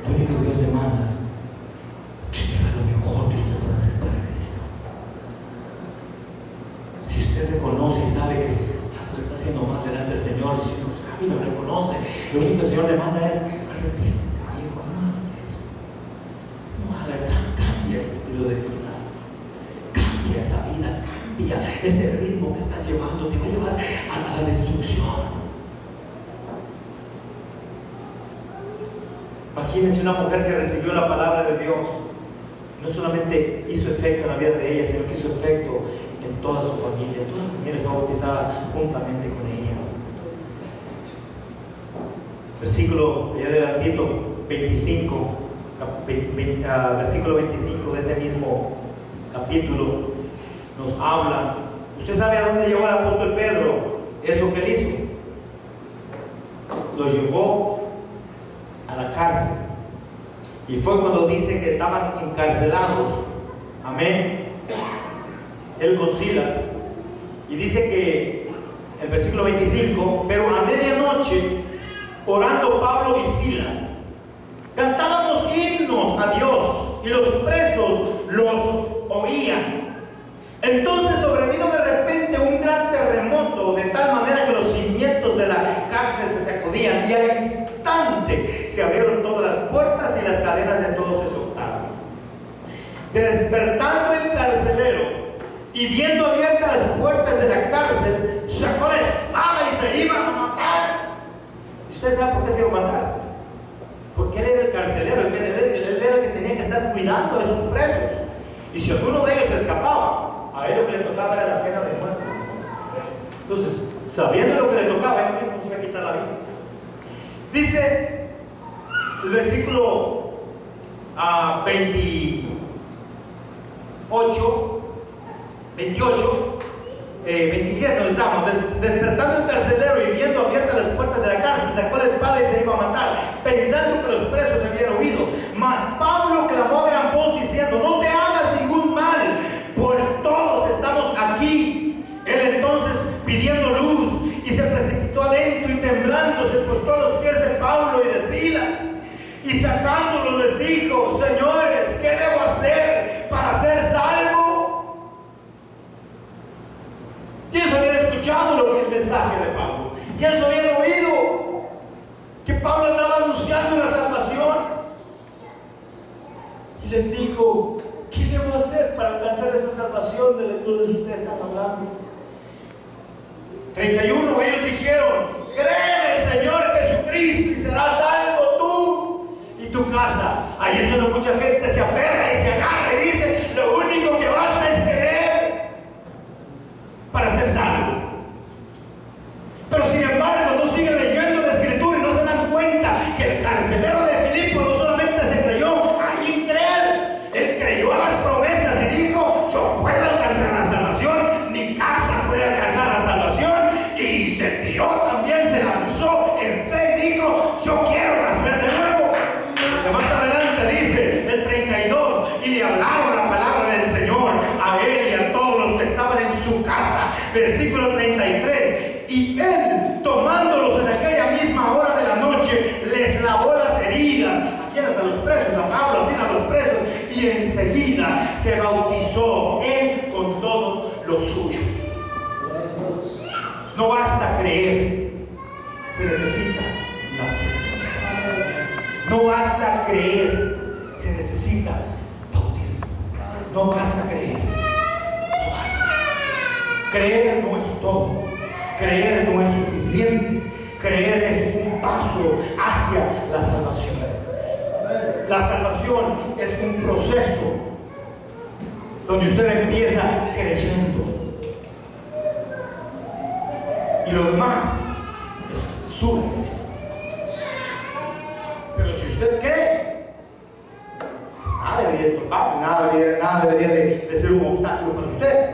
Lo único que Dios demanda es que usted haga lo mejor que usted pueda hacer para Cristo. Si usted reconoce y sabe que algo está haciendo mal delante del Señor, si lo sabe y lo reconoce, lo único que el Señor demanda es: arrepiéntete, hijo, no hagas eso. No hagas, cambia ese estilo de vida, cambia esa vida, cambia ese ritmo que estás llevando, te va a llevar a la destrucción. Imagínense una mujer que recibió la palabra de Dios. No solamente hizo efecto en la vida de ella, sino que hizo efecto en toda su familia. Toda la familia fue bautizada juntamente con ella. Versículo, ya adelantito, 25, versículo 25 de ese mismo capítulo nos habla. ¿Usted sabe a dónde llevó el apóstol Pedro eso que él hizo? Lo llevó a la cárcel. Y fue cuando dice que estaban encarcelados. Amén. Él con Silas. Y dice que el versículo 25: pero a medianoche, orando Pablo y Silas, cantábamos himnos a Dios, y los presos los oían. Entonces sobrevino de repente un gran terremoto, de tal manera que los cimientos de la cárcel se sacudían, y al instante se abrieron todas las puertas y las cadenas de todos se soltaron. Despertando el carcelero y viendo abiertas las puertas de la cárcel, sacó la espada y se iba a matar. ¿Y usted sabe por qué se iba a matar? Porque él era el carcelero, él era el que tenía que estar cuidando de sus presos. Y si alguno de ellos escapaba, a él lo que le tocaba era la pena de muerte. Entonces, sabiendo lo que le tocaba, él mismo se iba a quitar la vida. Dice el versículo 27, donde estamos: despertando el carcelero y viendo abiertas las puertas de la cárcel, sacó la espada y se iba a matar, pensando que los presos se habían huido. Mas Pablo clamó a gran voz diciendo: no te hagas ningún mal, pues todos estamos aquí. Él entonces, pidiendo luz, y se precipitó adentro, y temblando se postró a los pies de Pablo y de Silas, y sacándolos les dijo: señores, ¿qué debo hacer para ser salvo? Y ellos habían escuchado lo que el mensaje de Pablo, y ellos habían oído que Pablo andaba anunciando una salvación, y les dijo: ¿qué debo hacer para alcanzar esa salvación de la que ustedes están hablando? 31, ellos dijeron: cree en el Señor Jesucristo y serás salvo tú y tu casa. Ahí es donde mucha gente se aferra y se agarra y dice: lo único que basta es creer para ser salvo. Pero sin embargo, no siguen leyendo la Escritura y no se dan cuenta que el carcelero de Filipo no solamente se creyó ahí en creer, él creyó a las promesas y dijo: yo puedo alcanzar la salvación, mi casa puede alcanzar la salvación. Y se tiró también, se lanzó en fe y dijo: yo quiero nacer de nuevo. Porque más adelante enseguida se bautizó él con todos los suyos. No basta creer, se necesita nacer. No basta creer, se necesita bautismo. No basta creer, no basta. Creer no es todo, creer no es suficiente, creer es un paso hacia la salvación. La salvación es un proceso donde usted empieza creyendo y lo demás es su decisión. Pero si usted cree, pues nada debería estorbar, nada debería de ser un obstáculo para usted.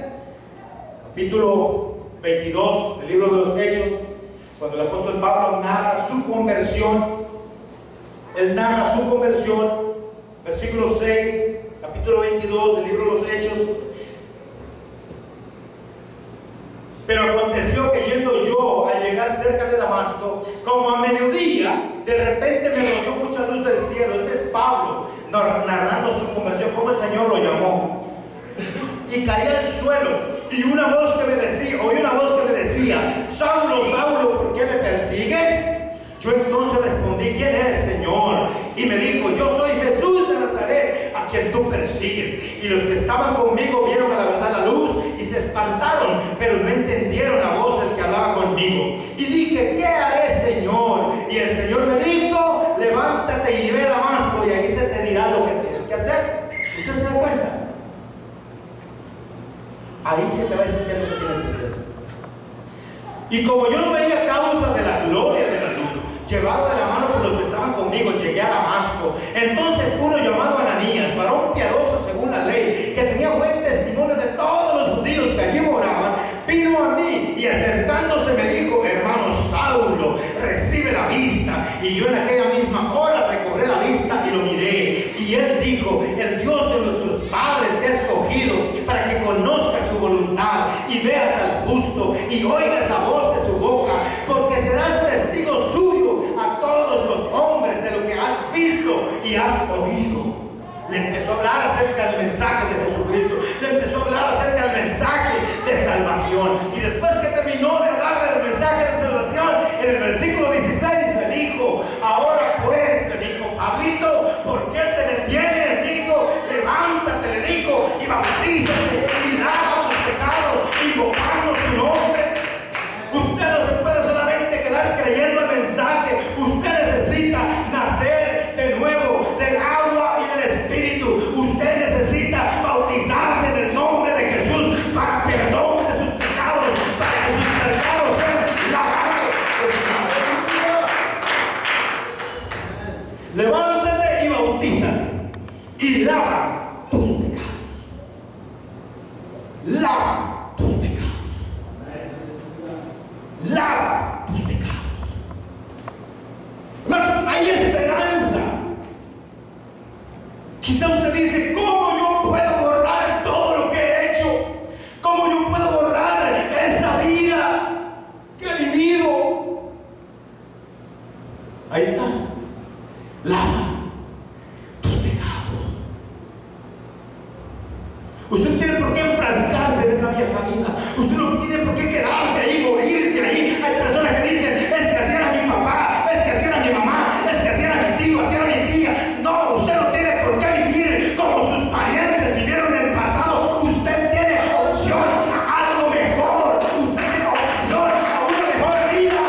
Capítulo 22 del libro de los Hechos, cuando el apóstol Pablo narra su conversión, él narra su conversión, versículo 6, capítulo 22 del libro de los Hechos. Pero aconteció que yendo yo a llegar cerca de Damasco, como a mediodía, de repente me rodeó mucha luz del cielo. Este es Pablo narrando su conversión, como el Señor lo llamó. Y caí al suelo, y oí una voz que me decía, Saulo, Saulo, ¿por qué me persigues? Yo entonces respondí, ¿quién eres, Señor? Y me dijo, yo soy Jesús de Nazaret, a quien tú persigues. Y los que estaban conmigo vieron a la verdad la luz y se espantaron, pero no entendieron la voz del que hablaba conmigo. Y dije, ¿qué haré, Señor? Y el Señor me dijo, levántate y ve a Damasco, y ahí se te dirá lo que tienes que hacer. ¿Usted se da cuenta? Ahí se te va a decir qué es lo que tienes que hacer. Y como yo no veía causa de la gloria de la luz, llevado de la mano por los que estaban conmigo, llegué a Damasco. Entonces uno llamado Ananías, varón piadoso según la ley, que tenía buen testimonio de todos los judíos que allí moraban, vino a mí y acercándose me dijo, hermano Saulo, recibe la vista. Y yo en aquella misma hora recobré la vista y lo miré. Y él dijo, el Dios de nuestros padres te ha escogido para que conozcas su voluntad y veas al justo y oigas la voz de su boca, porque serás testigo suyo a todos los hombres de lo que has visto y has oído. Le empezó a hablar acerca del mensaje de Jesucristo, le empezó a hablar acerca del mensaje de salvación. Y después que terminó de hablarle del mensaje de salvación, en el versículo 16 le dijo, ahora pues, le dijo, Pablito, ¿por qué te detienes? Dijo, levántate, le dijo, y bautízate y lava tus pecados, invocando su nombre. Usted no se puede solamente quedar creyendo el mensaje, usted necesita nacer de nuevo del agua y del Espíritu. Usted necesita bautizarse en el nombre de Jesús para perdón de sus pecados, para que sus pecados sean lavados. Levántate y bautízate y lava tus pecados. Lava tus pecados. Lava tus pecados. Hermano, hay esperanza. Quizá usted dice, ¿cómo yo puedo borrar todo lo que he hecho? ¿Cómo yo puedo borrar esa vida que he vivido? Ahí está. Lava tus pecados. Usted no tiene por qué enfrascarse en esa vieja vida. Usted no tiene por qué quedarse ahí, morirse ahí. Hay personas que dicen, es que así era mi papá, es que así era mi mamá, es que así era mi tío, así era mi tía. No, usted no tiene por qué vivir como sus parientes vivieron en el pasado. Usted tiene opción a algo mejor. Usted tiene opción a una mejor vida.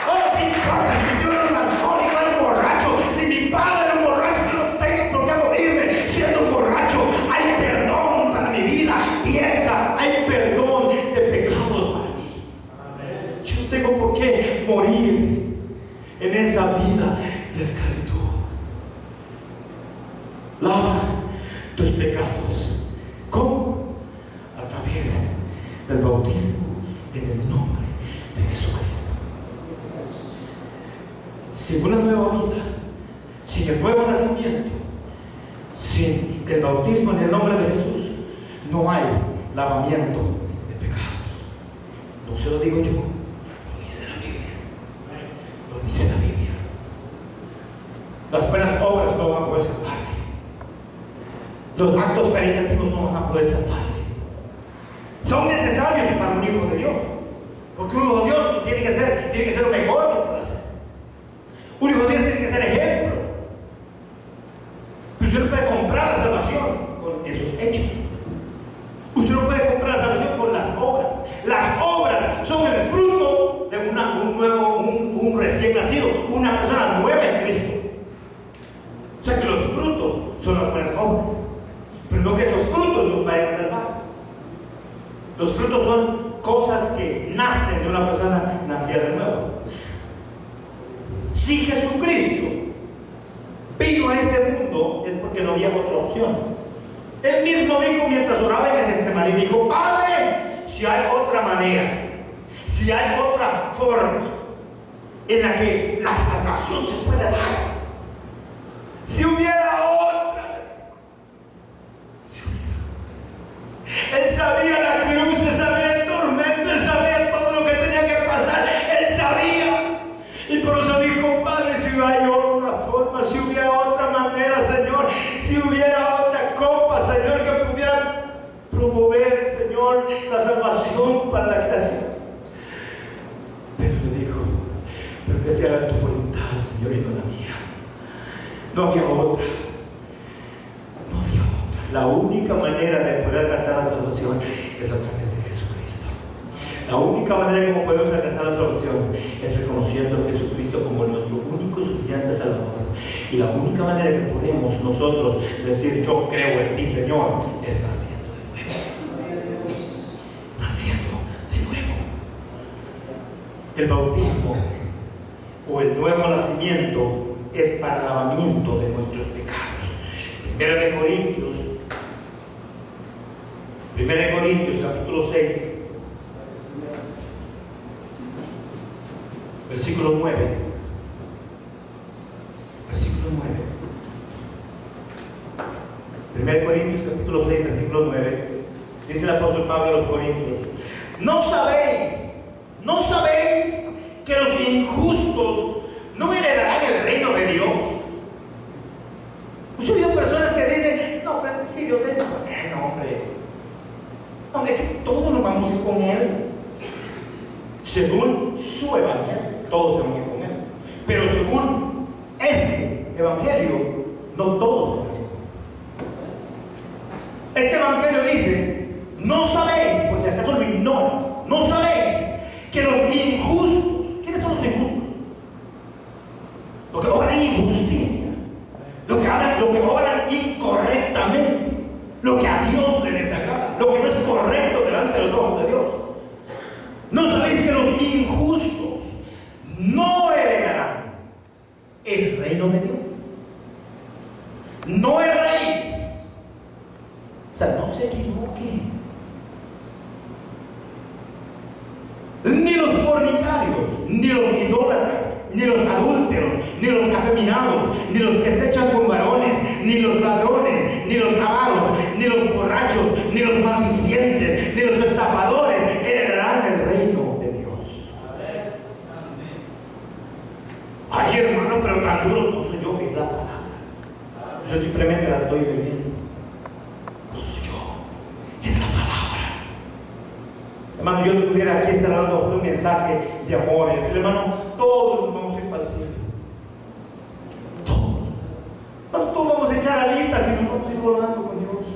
Oh, mi padre, si yo era un alcohólico, era un borracho. Si mi padre era un borracho, yo no tengo por qué morirme siendo un borracho. Hay perdón para mi vida vieja. Hay perdón de pecados para mí. Yo no tengo por qué morir en esa vida de esclavitud. Lava tus pecados. ¿Cómo? A través del bautismo en el nombre de Jesucristo. Sin una nueva vida, sin el nuevo nacimiento, sin el bautismo en el nombre de Jesús, no hay lavamiento de pecados. No se lo digo yo, lo dice la Biblia. Lo dice la Biblia. Las buenas obras no van a poder salvarle. Los actos caritativos no van a poder salvarle. Son necesarios para un hijo de Dios. Porque un hijo de Dios tiene que ser lo mejor que pueda hacer. Un hijo de Dios tiene que ser ejemplo. Pero usted no puede comprar la salvación con esos hechos. Usted no puede comprar la salvación con las obras. Las obras son el fruto de un recién nacido, una persona nueva en Cristo. O sea que los frutos son las buenas obras. Pero no que esos frutos nos vayan a salvar. Los frutos son cosas que nacen de una persona nacida de nuevo. Si Jesucristo vino a este mundo es porque no había otra opción. Él mismo dijo mientras oraba en Getsemaní, dijo: Padre, si hay otra manera, si hay otra forma en la que la salvación se puede dar, si hubiera otra. Él sabía la cruz, él sabía el tormento, él sabía todo lo que tenía que pasar, él sabía. Y por eso dijo: Padre, si hay otra forma, si hubiera otra manera, Señor, si hubiera otra copa, Señor, que pudiera promover, Señor, la salvación para la creación. Pero le dijo: pero que se haga tu voluntad, Señor, y no la mía. No había otra. No había otra. La única manera de poder alcanzar la salvación es a través de Jesucristo. La única manera como podemos alcanzar la salvación es reconociendo a Jesucristo como nuestro único suficiente Salvador. Y la única manera que podemos nosotros decir: yo creo en ti, Señor, es naciendo de nuevo. Naciendo de nuevo. El bautismo o el nuevo nacimiento es para el lavamiento de nuestros pecados. Primera de Corintios capítulo 6 versículo 9. Versículo 9. 1 Corintios capítulo 6 versículo 9. Dice el apóstol Pablo a los Corintios: ¿No sabéis que los injustos no heredarán el reino de Dios? Yo he oído personas que dicen: no, pero si Dios es bueno, hombre, que todos nos vamos a ir con Él. Según su evangelio, todos se van a ir con Él. Pero según este evangelio, no todos se van a ir. Este evangelio dice: no sabéis, por si acaso lo ignoran, no sabéis que los injustos, ¿quiénes son los injustos? Los que obran injusticia, los que obran incorrectamente, lo que a Dios le desagrada, lo que no es correcto delante de los ojos de Dios. ¿No sabéis que los injustos no heredarán el reino de Dios? No erréis. O sea, no se equivoquen. Ni los fornicarios, ni los idólatras, ni los adúlteros, ni los afeminados, ni los que se echan con varones, ni los ladrones, ni los avaros, ni los borrachos, ni los maldicientes, ni los estafadores heredarán el reino de Dios. Ay, hermano, pero tan duro no soy yo, es la palabra. Yo simplemente la estoy leyendo. No soy yo, es la palabra. Hermano, yo pudiera aquí estar dando un mensaje de amor y decirle: hermano, todos vamos a ir para el cielo. Todos. Hermano, todos vamos a echar alitas y nos vamos a ir volando con Dios.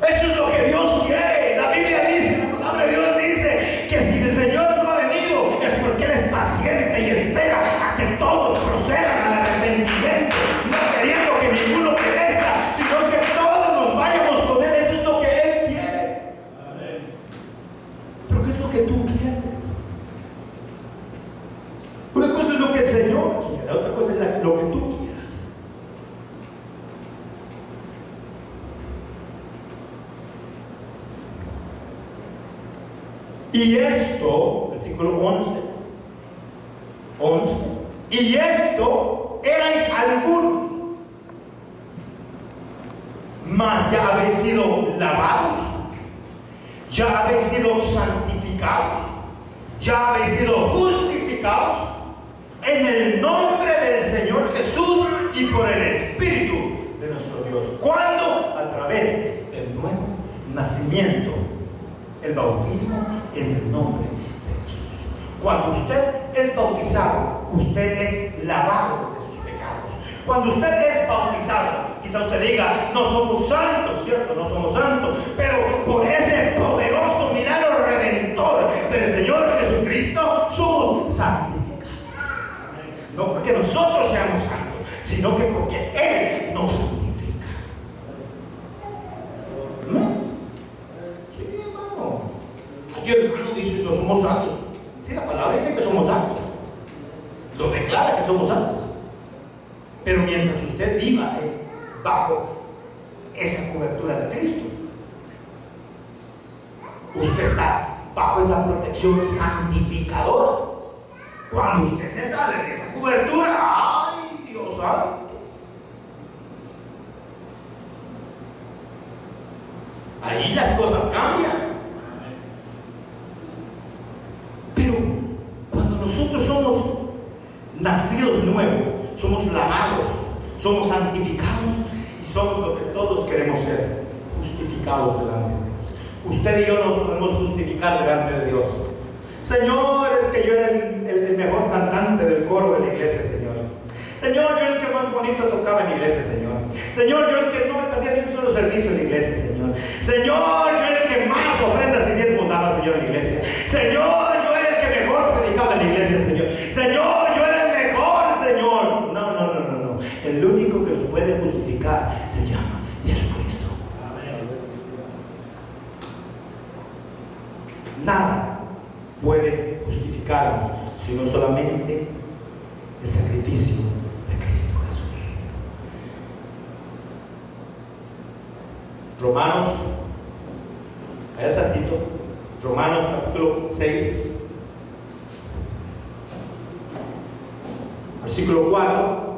Eso es lo que Dios quiere. La Biblia dice, la palabra de Dios dice que si el Señor no ha venido es porque Él es paciente y espera a que todos procedan al arrepentimiento, no queriendo que ninguno perezca, sino que todos nos vayamos con Él. Eso es lo que Él quiere. Pero ¿qué es lo que tú quieres? Una cosa es lo que el Señor quiere, la otra cosa es lo que tú quieres. Y esto, versículo 11, y esto erais algunos, mas ya habéis sido lavados, ya habéis sido santificados, ya habéis sido justificados en el nombre del Señor Jesús y por el Espíritu de nuestro Dios. ¿Cuándo? A través del nuevo nacimiento, el bautismo en el nombre de Jesús. Cuando usted es bautizado, usted es lavado de sus pecados. Cuando usted es bautizado, quizá usted diga, no somos santos, ¿cierto? No somos santos, pero por ese poderoso milagro redentor del Señor Jesucristo, somos santificados. No porque nosotros seamos santos, sino que porque Él nos santifica. ¿No? Sí, hermano. Aquí el hermano dice, no somos santos. Sí, la palabra dice que somos santos. Lo declara que somos santos. Pero mientras usted viva bajo esa cobertura de Cristo, usted está bajo esa protección santificadora. Cuando usted se sale de esa cobertura, ¡ay, Dios santo! Ahí las cosas cambian. Pero cuando nosotros somos nacidos nuevos, somos lavados, somos santificados y somos lo que todos queremos ser, justificados delante de Dios. Usted y yo nos podemos justificar delante de Dios. Señor, es que yo era el mejor cantante del coro de la iglesia, Señor. Señor, yo era el que más bonito tocaba en la iglesia, Señor. Señor, yo era el que no me perdía ni un solo servicio en la iglesia, Señor. Señor, yo era el que más ofrendas y diezmos daba, Señor, en la iglesia. Señor, yo era el que mejor predicaba en la iglesia, Señor. Señor, yo era el mejor, Señor. No. El único que nos puede justificar se llama Jesucristo. Nada puede justificarnos, sino solamente el sacrificio de Cristo Jesús. Romanos, allá atrásito, Romanos capítulo 6, versículo 4,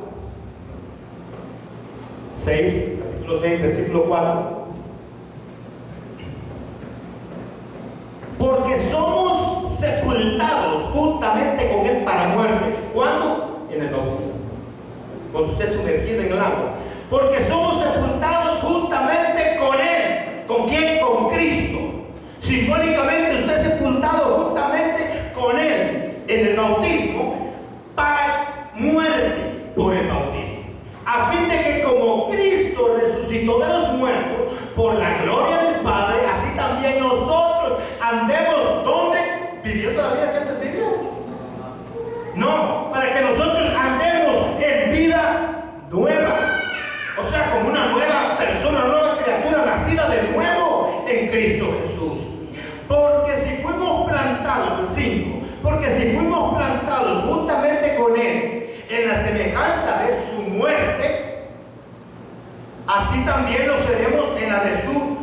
6, capítulo 6, versículo 4. Porque somos sepultados juntamente con Él para muerte. ¿Cuándo? En el bautismo. Cuando usted es sumergido en el agua. Porque somos sepultados juntamente con Él. ¿Con quién? Con Cristo. Simbólicamente usted es sepultado juntamente con Él en el bautismo para muerte por el bautismo. A fin de que como Cristo resucitó de los muertos por la gloria del Padre, así también nosotros andemos, ¿dónde? Viviendo la vida que antes vivíamos. No, para que nosotros andemos en vida nueva. O sea, como una nueva persona, una nueva criatura nacida de nuevo en Cristo Jesús. Porque si fuimos plantados, el 5, porque si fuimos plantados juntamente con Él en la semejanza de su muerte, así también lo seremos en la de su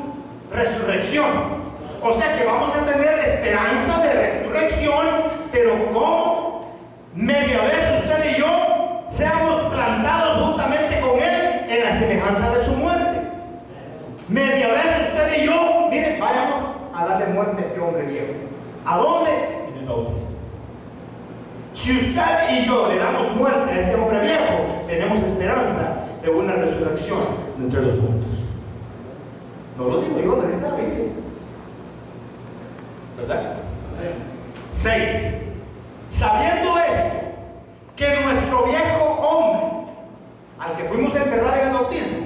resurrección. O sea que vamos a tener esperanza de resurrección, pero ¿cómo? Media vez usted y yo seamos plantados juntamente con Él en la semejanza de su muerte. Media vez usted y yo, miren, vayamos a darle muerte a este hombre viejo. ¿A dónde? En el bautismo. Si usted y yo le damos muerte a este hombre viejo, tenemos esperanza de una resurrección de entre los muertos. No lo digo yo, lo dice la Biblia. ¿Verdad? 6. Sabiendo esto, que nuestro viejo hombre, al que fuimos a enterrar en el bautismo,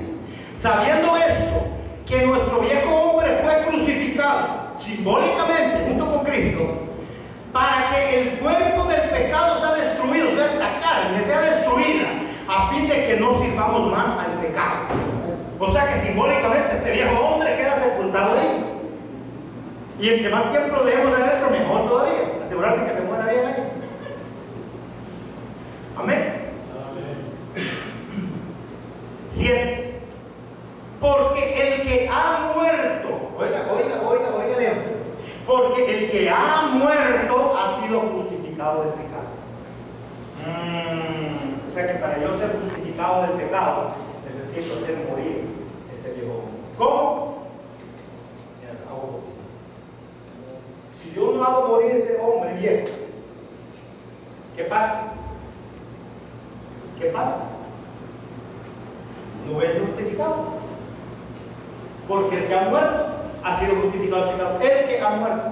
sabiendo esto, que nuestro viejo hombre fue crucificado simbólicamente junto con Cristo, para que el cuerpo del pecado sea destruido, o sea, esta carne sea destruida, a fin de que no sirvamos más al pecado. O sea que simbólicamente este viejo hombre queda sepultado ahí. Y entre más tiempo lo dejemos adentro, mejor todavía. Asegurarse que se muera bien ahí. Amén. 7. Porque el que ha muerto, oiga el énfasis. Porque el que ha muerto ha sido justificado del pecado. O sea que para yo ser justificado del pecado, necesito hacer morir este viejo hombre. ¿Cómo? Si yo no hago morir este hombre viejo, ¿qué pasa? ¿Qué pasa? no voy a ser justificado. Porque el que ha muerto ha sido justificado del pecado. El que ha muerto.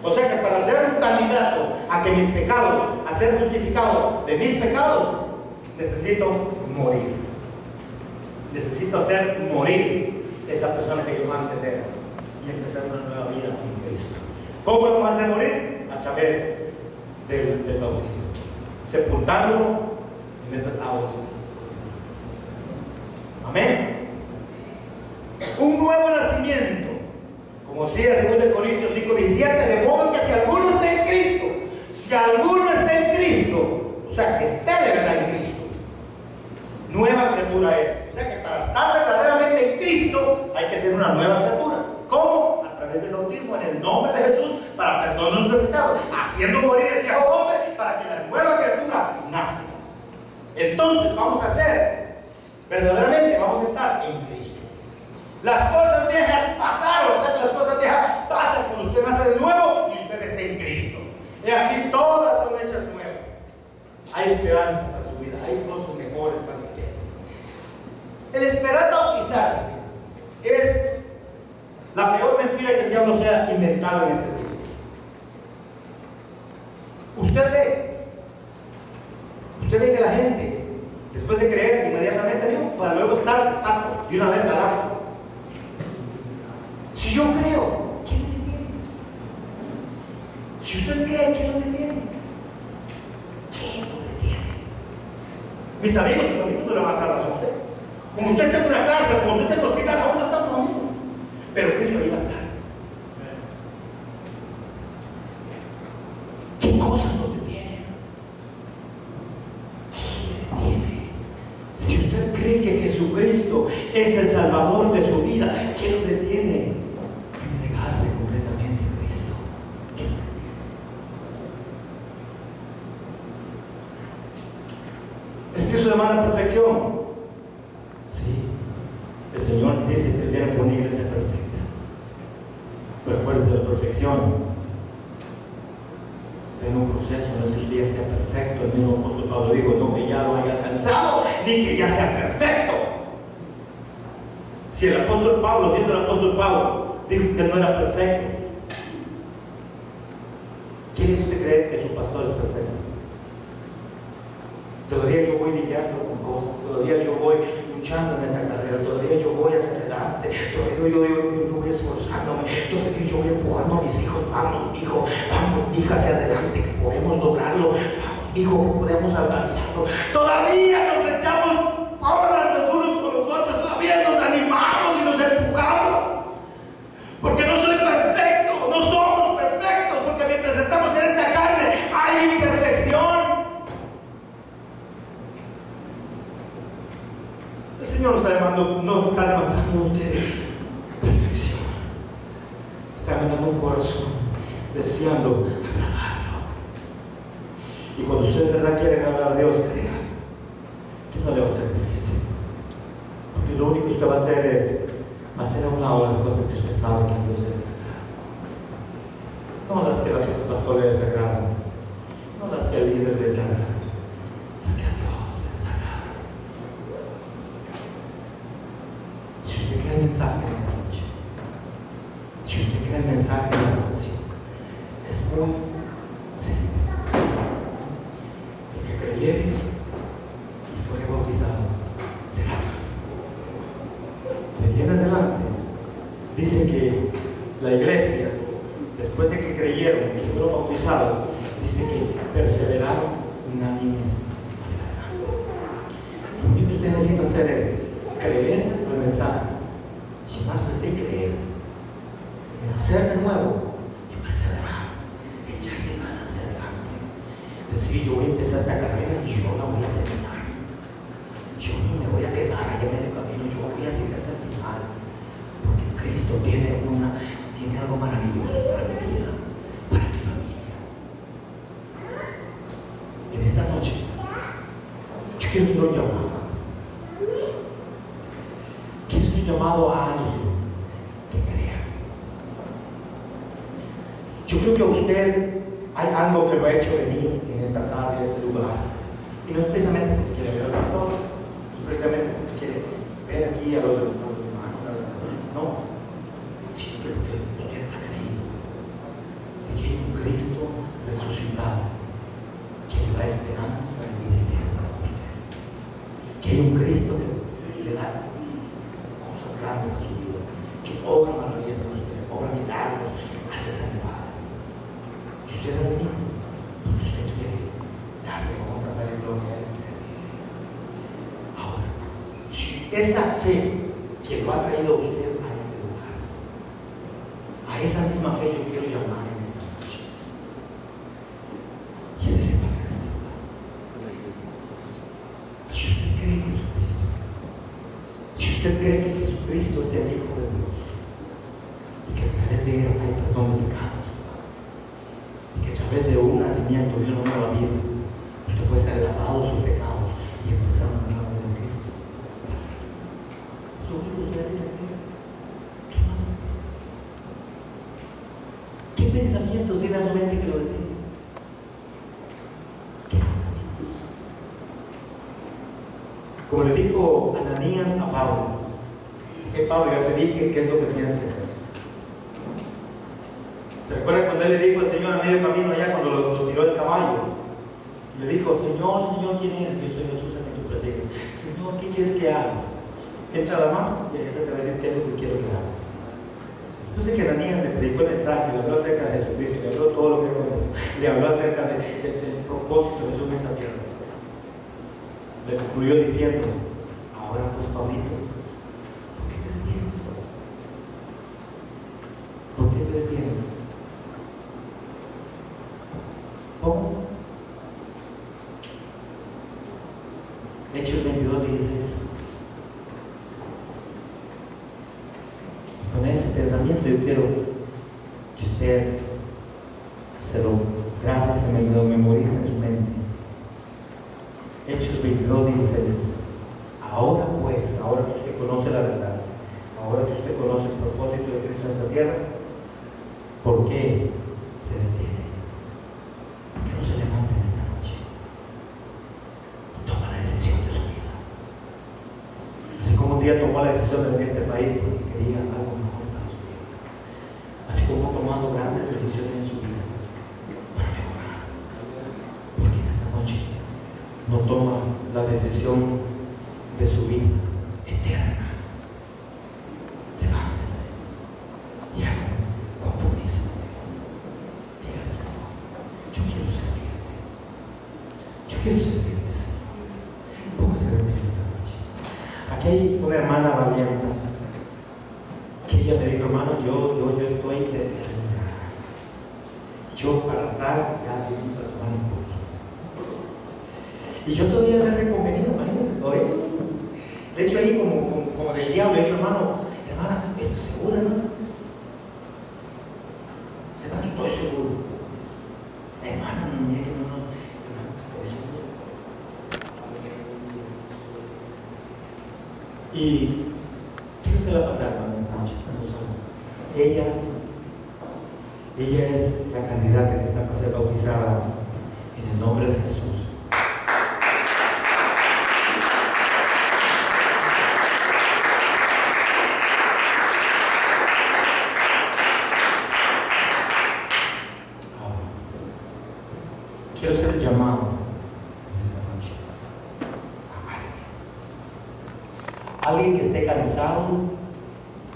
O sea que para ser un candidato a que mis pecados, a ser justificado de mis pecados, necesito morir. Necesito hacer morir esa persona que yo antes era y empezar una nueva vida en Cristo. ¿Cómo lo vamos a hacer morir? A través del bautismo, sepultándolo en esas aguas. Amén. Un nuevo nacimiento, como decía 2 Corintios 5:17, de modo que si alguno está en Cristo, o sea, que esté de verdad en Cristo, nueva criatura es. O sea, que para estar verdaderamente en Cristo hay que ser una nueva criatura. ¿Cómo? A través del bautismo en el nombre de Jesús para perdón de nuestros pecados, haciendo morir el viejo hombre para que la nueva criatura nazca. Entonces vamos a ser, verdaderamente vamos a estar en Cristo. Las cosas viejas pasaron, o sea que las cosas viejas pasan cuando usted nace de nuevo y usted está en Cristo. Y aquí todas son hechas nuevas. Hay esperanza para su vida, hay cosas mejores para usted. El esperar bautizarse es la peor mentira que el diablo se ha inventado en este tiempo. Usted ve que la gente, después de creer, inmediatamente ¿no? Para luego estar apto y una vez al acto. Si yo creo, ¿quién lo detiene? Si usted cree, ¿quién lo detiene? ¿Quién lo detiene? Mis amigos, sus amigos no le van a dar razón a usted. Como usted está en una cárcel, como usted está en el hospital, aún no están sus amigos. Pero Cristo ahí va a estar. ¿Qué cosas nos detienen? ¿Quién le detiene? Si usted cree que Jesucristo es el Salvador de su vida, ¿quién lo detiene? Entregarse completamente a Cristo. ¿Quién lo detiene? ¿Es que eso demanda perfección? Sí. El Señor dice que viene por una iglesia perfecta. Pero acuérdense, la perfección en un proceso, no es que usted ya sea perfecto. El mismo apóstol Pablo dijo, no que ya lo haya alcanzado, ni que ya sea perfecto. Si el apóstol Pablo, siendo el apóstol Pablo, dijo que no era perfecto, ¿quién es usted cree que su pastor es perfecto? Todavía yo voy lidiando con cosas, todavía yo voy luchando en esta carrera, todavía yo voy hacia adelante, todavía yo voy esforzándome, todavía yo voy empujando a mis hijos, vamos hijo, vamos hija hacia adelante, que podemos lograrlo, vamos hijo, que podemos alcanzarlo, todavía nos echamos porras los unos con los otros, todavía nos animamos y nos empujamos, porque no soy perfecto, no somos perfectos, porque mientras estamos en esta carne hay imperfección. El Señor no está demandando a usted perfección. Está demandando un corazón deseando agradarlo. Y cuando usted de verdad quiere agradar a Dios, crea que no le va a ser difícil. Porque lo único que usted va a hacer es hacer a un lado las cosas que usted sabe que a Dios le desagradan. No las que al pastor le desagradan, no las que al líder le desagradan. El mensaje de esta noche, si usted cree el mensaje de esta oración, es muy simple. El que creyere y fuere bautizado será salvo. De ahí en adelante dice que la iglesia, después de que creyeron y fueron bautizados, dice que perseveraron unánimes hacia adelante. Lo único que usted necesita hacer es creer el mensaje, llenarse de creer, nacer de nuevo y perseverar, echarle ganas hacia adelante. Decir, yo voy a empezar esta carrera y yo la voy a terminar. Yo no me voy a quedar allá en medio camino, yo voy a seguir hasta el final. Porque Cristo tiene algo maravilloso para mi vida, para mi familia. En esta noche, yo quiero ser un llamado. Llamado a alguien que crea. Yo creo que a usted hay algo que lo ha hecho venir en esta tarde, en este lugar. Y no es precisamente porque quiere ver al pastor, no es precisamente porque quiere ver traer aquí a los hermanos, no, sino que porque usted ha creído de que hay un Cristo resucitado que le da esperanza y vida eterna a usted, que hay un Cristo que le da cosas grandes a su vida, que obra maravillas a usted, obra milagros, hace sanidades. Y usted ha venido porque usted quiere darle honra, darle gloria a Él y servir. Ahora, si esa fe que lo ha traído a usted a este lugar, a esa misma fe yo quiero llamar en esta noche. Y ese le pasa a este lugar. Si usted cree en Jesucristo, si usted cree que Jesucristo es el Hijo de Dios, y que a través de Él hay perdón de pecados, y que a través de un nacimiento de una nueva vida, usted puede ser lavado de sus pecados y empezar una nueva vida en Cristo. Es lo único que usted hace. ¿Qué más? ¿Qué pensamientos tiene a su mente que lo detenga? ¿Qué pensamientos? Como le dijo Ananías a Pablo, que Pablo, ya te dije qué es lo que tienes que hacer. ¿Se recuerda cuando él le dijo al Señor a medio camino allá, cuando lo tiró el caballo? Le dijo, Señor, ¿quién eres? Yo soy Jesús a quien tú persigues. Señor, ¿qué quieres que hagas? Entra a Damasco y esa te va a decir qué es lo que quiero que hagas. Después de que Ananías le predicó el mensaje, le habló acerca de Jesucristo, le habló todo lo que conoce, le habló acerca del propósito de Jesús en esta tierra. Le concluyó diciendo, ahora pues, Pablito, ¿por qué te detienes? ¿Por qué te detienes? ¿Cómo? Hechos 22, 16. Con ese pensamiento yo quiero que usted se lo grabe, se lo memorice en su mente. Hechos 22, 16. Ahora pues, ahora que usted conoce la verdad, ahora que usted conoce el propósito de Cristo en esta tierra, ¿por qué se detiene? ¿Por qué no se levanta en esta noche y toma la decisión de su vida? Así como un día tomó la decisión de venir a este país porque quería algo mejor para su vida, así como ha tomado grandes decisiones en su vida para mejorar, porque en esta noche no toma la decisión de su vida eterna. Levántese y haga un compromiso con Dios. Dígale, Señor, yo quiero servirte. Yo quiero servirte, Señor. Póngase de pie esta noche. Aquí hay una hermana valiente que ella me dijo, hermano, yo estoy determinada. Yo para atrás ya invito a tomar impulso. Y yo todavía le he reconvenido, imagínense, todavía. De hecho, ahí como del diablo, le he dicho, hermana, ¿estás segura, hermano? Estoy seguro. Hermana, no, mira que no, estoy seguro. Y ¿qué se va a pasar, hermano, esta noche? Ella es la candidata que está para ser bautizada en el nombre de Jesús. Quiero ser llamado en esta noche a alguien que esté cansado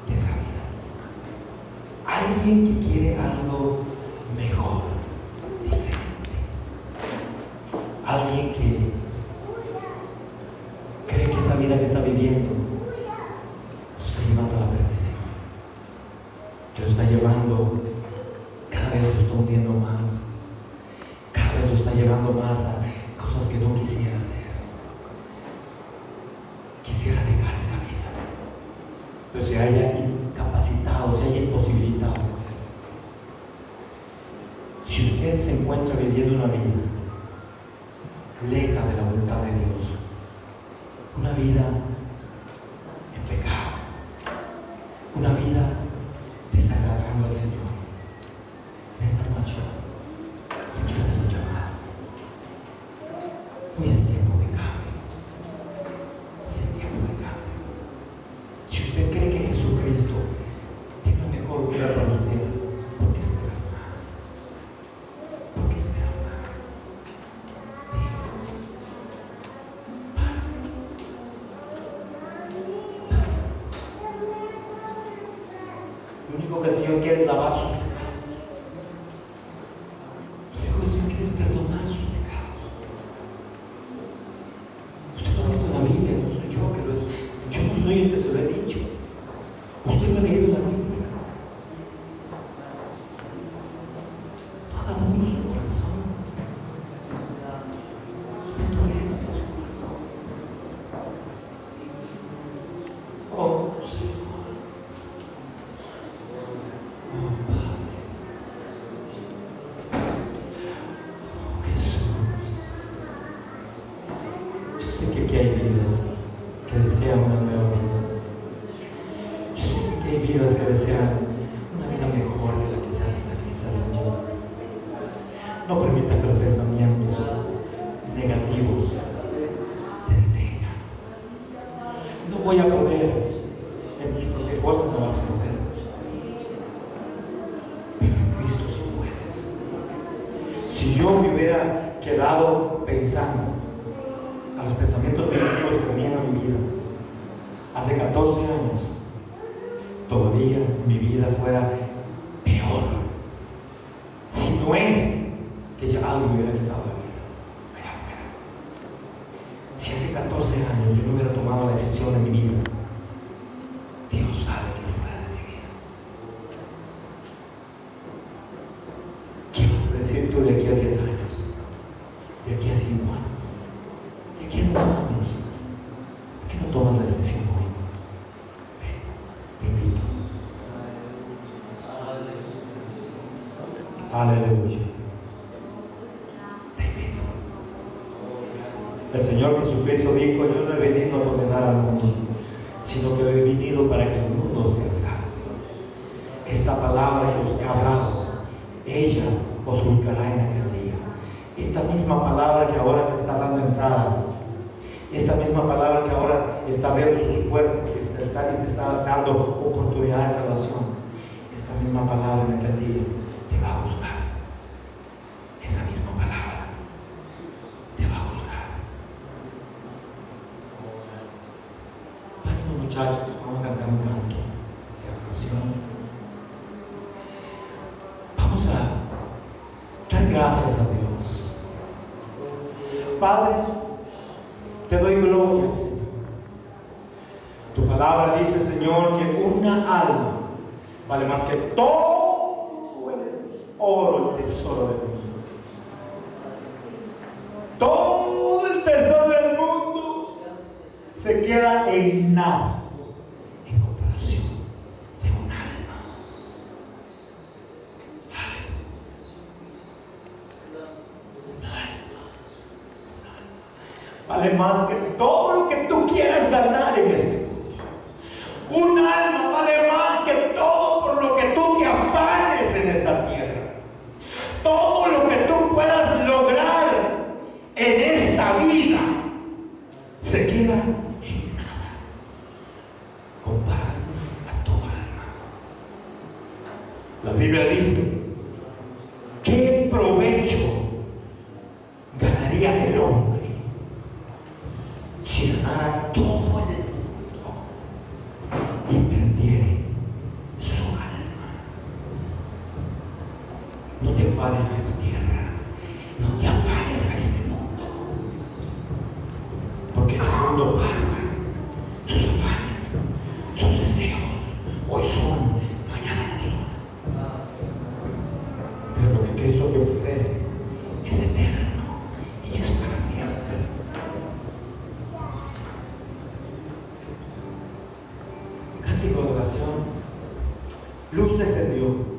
de esa vida, alguien que quiere algo mejor, diferente, alguien que cree que esa vida que está viviendo lo está llevando a la perdición, que lo está llevando, cada vez lo está hundiendo más, lo está llevando más a cosas que no quisiera hacer. Quisiera dejar esa vida, pero se haya incapacitado, se haya imposibilitado de hacerlo. Si usted se encuentra viviendo una vida lejos de la voluntad de Dios, una vida en pecado, una vida desagradando al Señor, en esta noche yo quiero hacer un llamado. Hoy es tiempo de cambio. Hoy es tiempo de cambio. Lo único que el Señor quiere es lavar sus pecados. Lo único que el Señor quiere es perdonar sus pecados. Usted lo ha visto en la Biblia, no soy yo que lo es. Yo no soy el que se lo he dicho. Usted lo ha leído en la Biblia. No ha dado uno su corazón. Endurezca su corazón. Oh, Señor. Oh, Padre. Oh, Jesús. Yo sé que aquí hay vidas que desean una nueva vida. Yo sé que hay vidas que desean una vida mejor que la que quizás yo. No permita que los pensamientos negativos te detengan. No voy a poder, en tus propias fuerzas no vas a poder, pero en Cristo sí puedes. Si yo me hubiera quedado pensando a los pensamientos negativos que venían a mi vida hace 14 años, todavía mi vida fuera peor. Si no es que ya algo me hubiera quitado la vida allá afuera. Si hace 14 años yo no hubiera tomado la decisión de mi vida, Dios sabe que fuera de mi vida. ¿Qué vas a decir tú de aquí a 10 años? ¿De aquí a 5 años? ¿De aquí a 2 años? ¿Por qué no tomas la decisión hoy? Te invito. Aleluya. Te invito. El Señor Jesucristo dijo: yo no he venido a condenar al mundo, sino que he venido para que el mundo sea salvo. Esta palabra que os he hablado, ella os juzgará en aquel día. Esta misma palabra que ahora te está dando entrada, esta misma palabra que ahora está abriendo sus puertas y te está dando oportunidad de salvación, esta misma palabra en aquel día te va a juzgar. Esa misma palabra te va a juzgar. Pásenme, muchachos, vamos a cantar un canto de adoración. Vamos a dar gracias a Dios. Padre, te doy gloria, Señor. Tu palabra dice, Señor, que una alma vale más que todo el oro, el tesoro del mundo. Todo el tesoro del mundo se queda en nada en comparación de un alma. Un alma. Vale más que todo lo que tú quieras ganar en este mundo. Un alma vale más que todo por lo que tú te afanes en esta tierra. Todo lo que tú puedas lograr en esta vida se queda en nada comparado a todo alma. La Biblia dice: ¿qué provecho ganaría el hombre si ganara todo el mundo y perdiere su alma? No te afanes a esta tierra, no te afanes a este mundo, porque el mundo pasa, sus afanes, sus deseos, hoy son, mañana no son. Pero lo que Cristo te ofrece es eterno y es para siempre. Cántico de oración. Luz descendió.